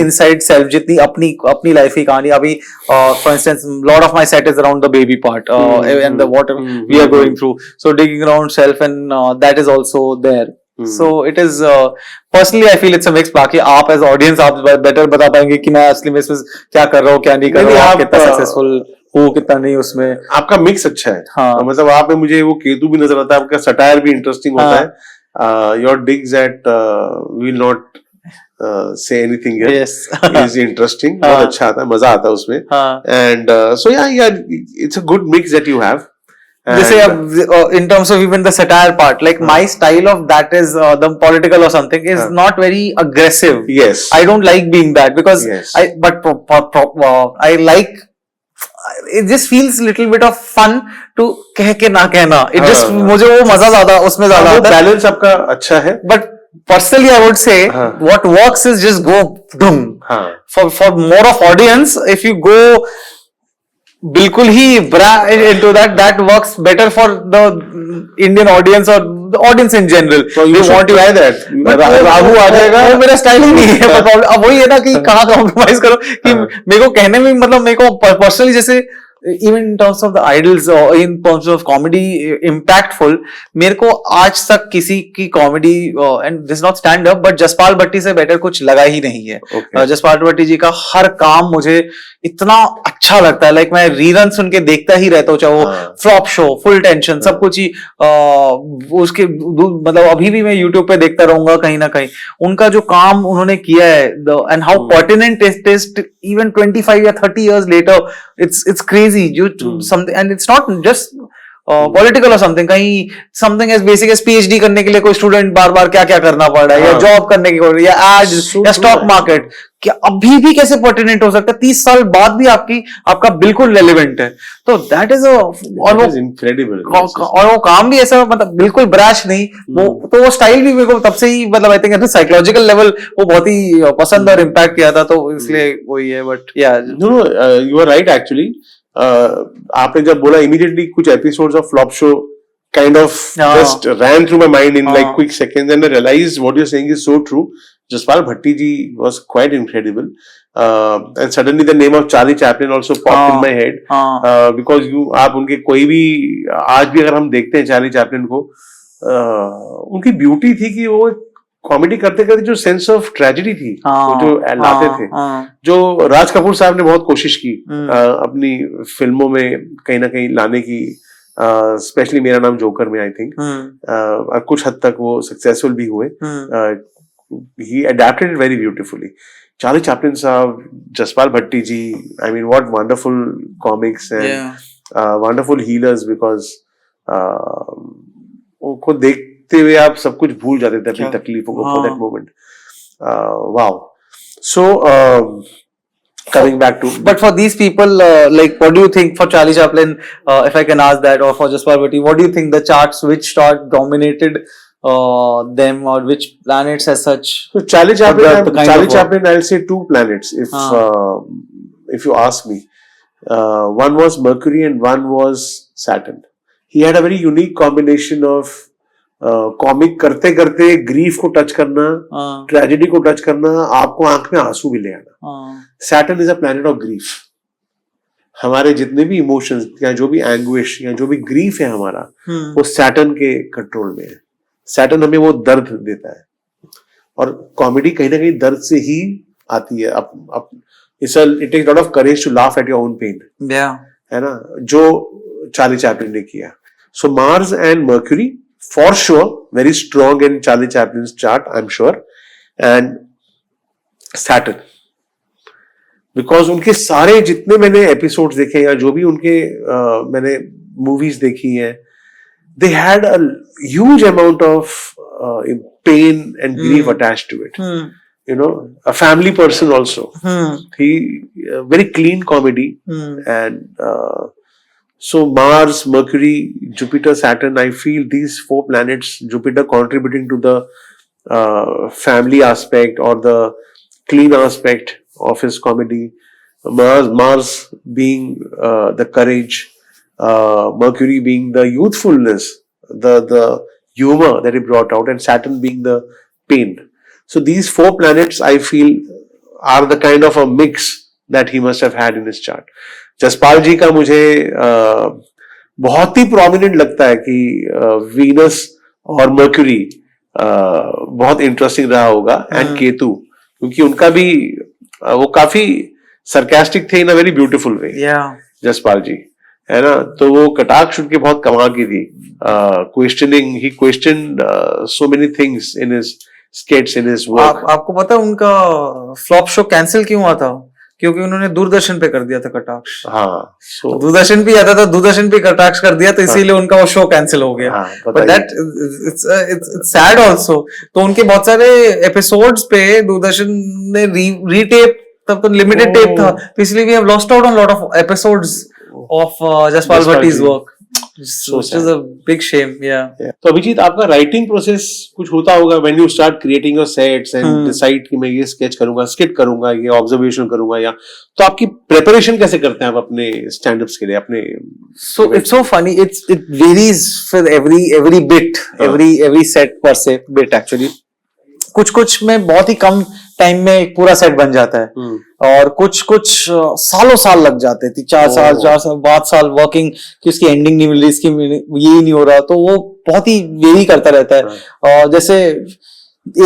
inside self, जितनी अपनी life की कहानी. अभी for instance lot of my set is around the baby part and the what we are going through, so digging around self and that is also there. So it is personally I feel it's a mix. बाकी आप as audience आप better बता पाएंगे कि मैं असली में इसमें क्या कर रहा हूँ, क्या नहीं कर रहा हूँ, कितना सक्सेसफुल हूँ, कितना नहीं. उसमें
आपका मिक्स अच्छा है.
हाँ.
मतलब आप में मुझे वो केतु भी नजर आता है, आपका सटायर भी इंटरेस्टिंग होता है. Your digs at will not say anything here.
Yes.
is interesting. बहुत अच्छा आता है, मजा आता है उसमें. And so yeah, it's a good mix that you have.
Jैसे in terms of even the satire part, like my style of that is the political or something is not very aggressive.
Yes.
I don't like being that because I like, it just feels little bit of fun to कह के ना कहना. It just मुझे वो मजा ज्यादा उसमें ज्यादा आता है.
बैलेंस आपका अच्छा है.
But personally I would say what works is just go boom. For more of audience, if you go बिल्कुल ही into that works better for the Indian audience or the audience in general.
So you want to try that. Rahu आ जाएगा.
वो मेरा style ही नहीं है. अब वही है ना कि कहाँ कॉम्प्रोमाइज करो कि मेरे को कहने में मतलब मेरे को पर्सनली जैसे even in terms of the idols or in terms of comedy impactful, मेरे को आज तक किसी की comedy and this is not stand up but Jaspal Bhatti से बेटर कुछ लगा ही नहीं है. जसपाल भट्टी जी का हर काम मुझे इतना अच्छा लगता है. लाइक मैं रीरन सुन के देखता ही रहता हूँ, चाहे वो फ्लॉप शो, फुल टेंशन, सब कुछ ही उसके मतलब अभी भी मैं यूट्यूब पे देखता रहूंगा कहीं ना कहीं. उनका जो काम उन्होंने किया है and how pertinent it is even 25 या 30 years later, it's crazy. Something, and it's not just political or something. कहीं something as basic as PhD करने के लिए कोई स्टूडेंट बार बार क्या क्या करना पड़ रहा है, या जॉब करने की, या एड, या स्टॉक मार्केट, कि अभी भी कैसे पर्टिनेंट हो सकता है, 30 साल बाद भी आपका बिल्कुल रेलिवेंट है। तो दैट इज और वो
इनक्रेडिबल,
और वो काम भी ऐसा मतलब बिल्कुल ब्रैश नहीं, वो स्टाइल भी मेरे को तब से ही मतलब आई थिंक साइकोलॉजिकल लेवल वो बहुत ही पसंद और इम्पैक्ट किया था, तो इसलिए वही है। बट या
no you are right actually. आपने जब बोला इमीडिएटली कुछ episodes of flop show kind of just ran through my mind in like quick seconds, and I realized what you're saying is so true. Jaspal Bhatti ji was quite incredible, and suddenly the name of Charlie Chaplin also popped in my head, because आप उनके कोई भी आज भी अगर हम देखते हैं चार्ली चैपलिन को, उनकी ब्यूटी थी कि वो कॉमेडी करते करते जो सेंस ऑफ ट्रेजेडी थी वो जो लाते थे, जो राज कपूर साहब ने बहुत कोशिश की अपनी फिल्मों में कहीं ना कहीं लाने की, स्पेशली मेरा नाम जोकर में आई थिंक, और कुछ हद तक वो सक्सेसफुल भी हुए। He adapted it very beautifully. Charlie Chaplin साहब, Jaspal Bhatti ji, I mean what wonderful comics and wonderful healers, because उनको देखते हुए आप सब कुछ भूल जाते थे अपनी तकलीफों को for that moment. Wow. So coming back to,
but for these people, like what do you think for Charlie Chaplin, if I can ask that, or for Jaspal Bhatti, what do you think the charts, which chart dominated them, or which planets as such?
So Charlie Chaplin, I'll say 2 planets if you ask me. One was Mercury and one was Saturn. He had a very unique combination of comic करते करते grief को touch करना, tragedy को touch करना, आपको आंख में आंसू भी ले आना। Saturn is a planet of grief. हमारे जितने भी इमोशंस या जो भी एंग्विश या जो भी ग्रीफ है हमारा, वो सैटर्न के कंट्रोल में है। सैटर्न हमें वो दर्द देता है, और कॉमेडी कहीं ना कहीं दर्द से ही आती है। It takes lot of courage to laugh at your own pain, है ना, जो चार्ली चैपलिन ने किया। So Mars and Mercury for sure very strong in Charlie Chaplin's chart, I'm sure, and Saturn, because उनके सारे जितने मैंने एपिसोड्स देखे या जो भी उनके मैंने मूवीज देखी हैं, they had a huge amount of pain and grief attached to it. You know, a family person also. He very clean comedy, and so Mars, Mercury, Jupiter, Saturn, I feel these 4 planets, Jupiter contributing to the family aspect or the clean aspect of his comedy, Mars being the courage, Mercury being the youthfulness, the humor that he brought out, and Saturn being the pain. So these 4 planets I feel are the kind of a mix that he must have had in his chart. Jaspal जी का मुझे बहुत ही prominent लगता है कि Venus और mercury बहुत interesting रहा होगा, एंड केतु, क्योंकि उनका भी वो काफी सरकास्टिक थे in a very beautiful way, Jaspal ji, है ना। तो वो कटाक्ष उनके बहुत कमाल की थी। Questioning, he questioned so many things in his skates, in his work.
आपको पता है उनका फ्लॉप शो कैंसिल क्यों हुआ था? क्योंकि उन्होंने दूरदर्शन पे कर दिया था कटाक्ष।
हाँ,
दूरदर्शन पे आता था, दूरदर्शन पे कटाक्ष कर दिया, तो इसीलिए उनका वो शो कैंसिल हो गया। But that it's sad also. तो उनके बहुत सारे एपिसोड्स पे दूरदर्शन ने रीटेप, तब तो लिमिटेड टेप था, तो इसलिए we have lost out on lot of episodes of Jaspal Bhatti's work, which is a big shame. Yeah.
तो अभिजीत, आपका राइटिंग प्रोसेस कुछ होता होगा when you start creating your sets and decide कि मैं ये स्केच करूंगा, स्किट करूंगा, ये ऑब्जर्वेशन करूंगा, या तो आपकी प्रिपरेशन कैसे करते हैं आप अपने स्टैंड-अप्स के लिए अपने?
So it's so funny. It varies for every bit, every set per se bit actually. कुछ में बहुत ही कम टाइम में एक पूरा सेट बन जाता है, और कुछ सालों साल लग जाते थे, 4 साल 5 साल वर्किंग कि उसकी एंडिंग नहीं मिल रही, इसकी ये नहीं हो रहा, तो वो बहुत ही वेरी करता रहता है। और जैसे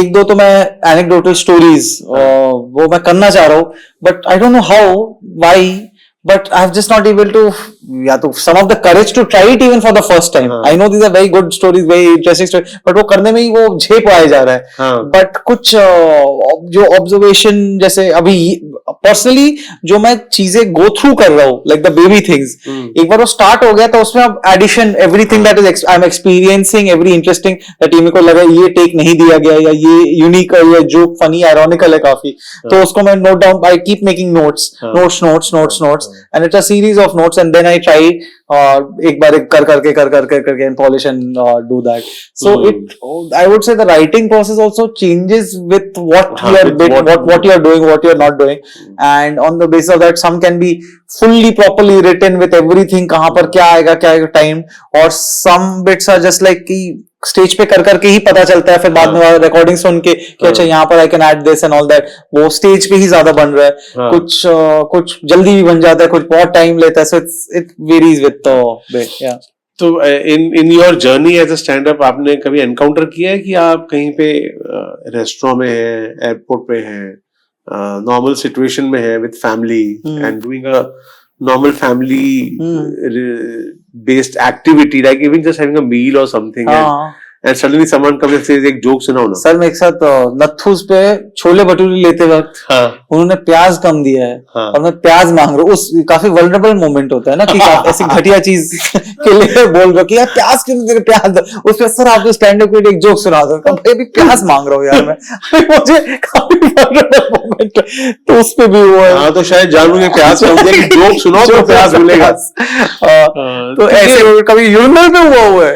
1-2 तो मैं एनेक्डोटल स्टोरीज वो मैं करना चाह रहा हूँ, but I don't know how, why, but I have just not able to, some of the courage to try it even for the first time. I know these are very good stories, very interesting stories, but वो करने में ही वो झेप आया जा रहा है। But कुछ जो observation, जैसे अभी पर्सनली जो मैं चीजें गो थ्रू कर रहा हूँ, लाइक द बेबी थिंग्स, एक बार वो स्टार्ट हो गया तो उसमें अब addition, everything that is I am experiencing, every interesting that मेरे को लगा ये टेक नहीं दिया गया या ये यूनिक है, ये जोक फनी आयरॉनिकल है काफी, तो उसको मैं note down, I keep making notes and it's a series of notes and then I try एक बार एक कर करके and polish and do that. So I would say the writing process also changes with what you are what you are doing, what you are not doing, and on the basis of that some can be fully properly written with everything, कहाँ पर क्या आएगा time, और some bits are just like कि stage पे कर करके ही पता चलता है, फिर बाद में रिकॉर्डिंग सुन के कि अच्छा यहाँ पर I can add this and all that, वो स्टेज पे ही ज्यादा बन रहा है. कुछ जल्दी भी बन जाता है, कुछ बहुत टाइम लेता है, so it varies with the.
तो in your journey as a stand up आपने कभी एनकाउंटर किया है कि आप कहीं पे रेस्टोरेंट में हैं, एयरपोर्ट पे हैं, नॉर्मल सिचुएशन में है with family and doing a normal family based activity, like even just having a meal or something, and suddenly someone comes and says एक जोक सुनाओ ना.
सर मेरे साथ नथुस पे छोले भटूरे लेते वक्त उन्होंने प्याज कम दिया है और मैं प्याज मांग रहा हूँ, उस काफी वल्नरेबल मोमेंट होता है ना कि ऐसी घटिया चीज के लिए बोल रहा हूँ कि यार प्याज क्यों नहीं, प्याज उस पे सर आप स्टैंड अप एक जोक सुना दो, भाई अभी प्याज मांग रहा हूँ यार मैं. मुझे काफी वल्नरेबल मोमेंट, तो उस पे भी वो है.
हाँ, तो शायद जानू ये प्याज कम दिया कि जोक सुनाओ तो प्याज मिलेगा.
तो ऐसे कभी यूरिनल पे हुआ है,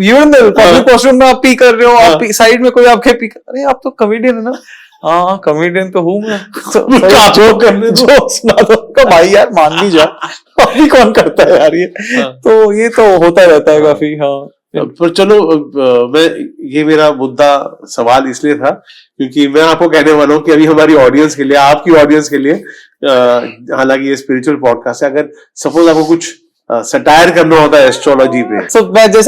यूरिनल पब्लिक वॉशरूम में आप पी कर रहे हो, आप साइड में कोई आपके पी कर, अरे आप तो कॉमेडियन है ना. हाँ कॉमेडियन तो हूँ मैं, जोक करने जोक सुना दो भाई यार, मान भी जा, अभी कौन करता है यार ये. तो ये तो होता रहता है काफी. हाँ
पर चलो, मैं ये मेरा मुद्दा सवाल इसलिए था क्योंकि मैं आपको कहने वाला हूँ कि अभी हमारी ऑडियंस के लिए, आपकी ऑडियंस के लिए, हालांकि ये स्पिरिचुअल पॉडकास्ट है, अगर सपोज आपको कुछ सटायर करना होता है एस्ट्रोलॉजी पे.
So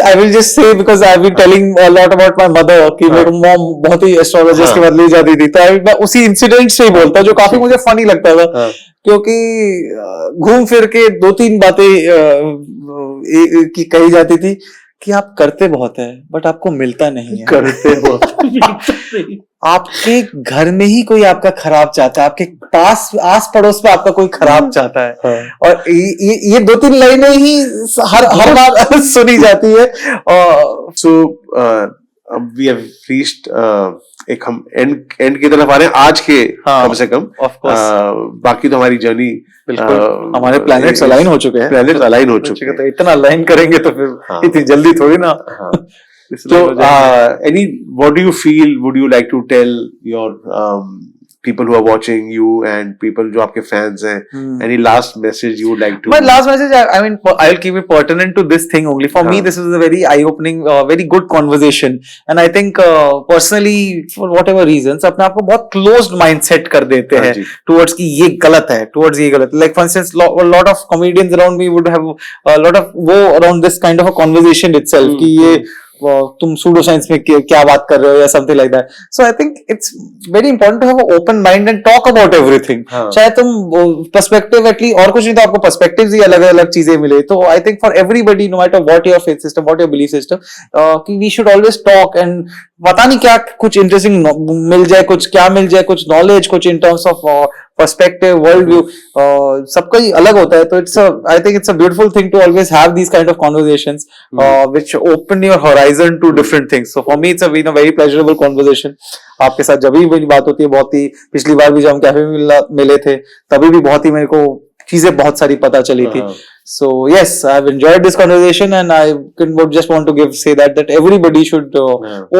I will just say because I've been telling a lot about my mother कि मेरी मॉम बहुत ही एस्ट्रोलॉजिस्ट के बाद ले जाती थी, तो मैं उसी इंसिडेंट से ही बोलता जो काफी मुझे फनी लगता था, क्योंकि घूम फिर के 2-3 बातें की कही जाती थी कि आप करते बहुत है बट आपको मिलता नहीं है.
करते बहुत
आपके घर में ही कोई आपका खराब चाहता है, आपके पास आस पड़ोस में आपका कोई खराब चाहता है. और ये 2-3 लाइनें ही हर बार सुनी जाती है.
सो वी हैव रीच्ड, एक हम एंड की तरफ आ रहे हैं आज के, कम से कम. बाकी तो हमारी जर्नी,
बिल्कुल हमारे प्लैनेट्स अलाइन हो चुके हैं.
प्लैनेट्स अलाइन हो चुके हैं,
तो इतना अलाइन करेंगे तो फिर इतनी जल्दी थोड़ी ना.
So, what do you feel? Would you like to tell your people who are watching you and people जो आपके fans हैं? Any last message you would like to?
My last message, I mean, I'll keep it pertinent to this thing only. For me, this is a very eye-opening, very good conversation, and I think personally, for whatever reasons, अपने आप को बहुत closed mindset कर देते हैं towards कि ये गलत है, towards ये गलत. Like for instance, a lot of comedians around me would have a lot of वो around this kind of a conversation itself कि ये तुम सूडो साइंस में क्या बात कर रहे हो या something like that. So I think it's very important to have a open mind and talk about everything. चाहे तुम पर्सपेक्टिव एटली और कुछ नहीं तो आपको पर्सपेक्टिव्स ही अलग अलग चीजें मिले. तो I think for everybody, no matter what your faith system, what your belief system, कि we should always talk and पता नहीं क्या कुछ इंटरेस्टिंग मिल जाए, कुछ नॉलेज, कुछ in terms of perspective, world view, सबका ही अलग होता है. तो it's I think it's a beautiful thing to always have these kind of conversations which open your horizon to different things. So for me it's been a very pleasurable conversation. आपके साथ जब भी मेरी बात होती है, बहुत ही पिछली बार भी जब हम कैफे में मिले थे तभी भी बहुत ही मेरे को चीजें बहुत सारी पता चली थी. So yes, I've enjoyed this conversation, and I would just want to say that everybody should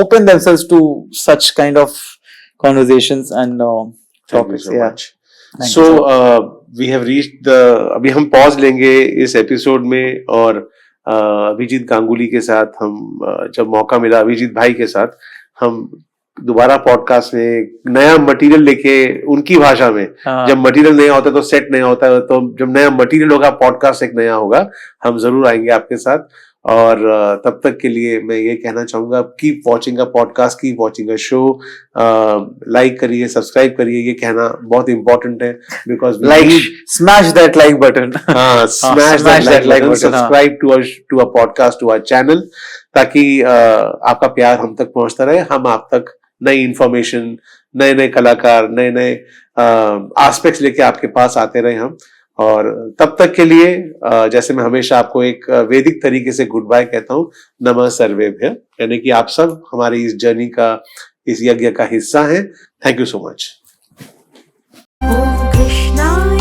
open themselves to such kind of conversations and topics.
Much. So we have reached the. अभी हम pause लेंगे इस episode में, और अभिजीत गांगुली के साथ हम जब मौका मिला, अभिजीत भाई के साथ हम दोबारा पॉडकास्ट में नया मटेरियल लेके, उनकी भाषा में. जब मटेरियल नया होता है तो सेट नया होता है, तो जब नया मटेरियल होगा पॉडकास्ट एक नया होगा, हम जरूर आएंगे आपके साथ. और तब तक के लिए मैं ये कहना चाहूंगा, keep watching a podcast, keep watching a show, like करिए, सब्सक्राइब करिए. ये कहना बहुत इंपॉर्टेंट है, because
like smash that like button.
Smash that like button, subscribe to a podcast, to our channel, ताकि आपका प्यार हम तक पहुंचता रहे, हम आप तक नई इंफॉर्मेशन, नए नए कलाकार, नए नए एस्पेक्ट्स लेके आपके पास आते रहे हम। और तब तक के लिए जैसे मैं हमेशा आपको एक वैदिक तरीके से गुड बाय कहता हूँ, नमः सर्वेभ्यः, यानी कि आप सब हमारी इस जर्नी का, इस यज्ञ का हिस्सा हैं। Thank you so much.
Om कृष्णाय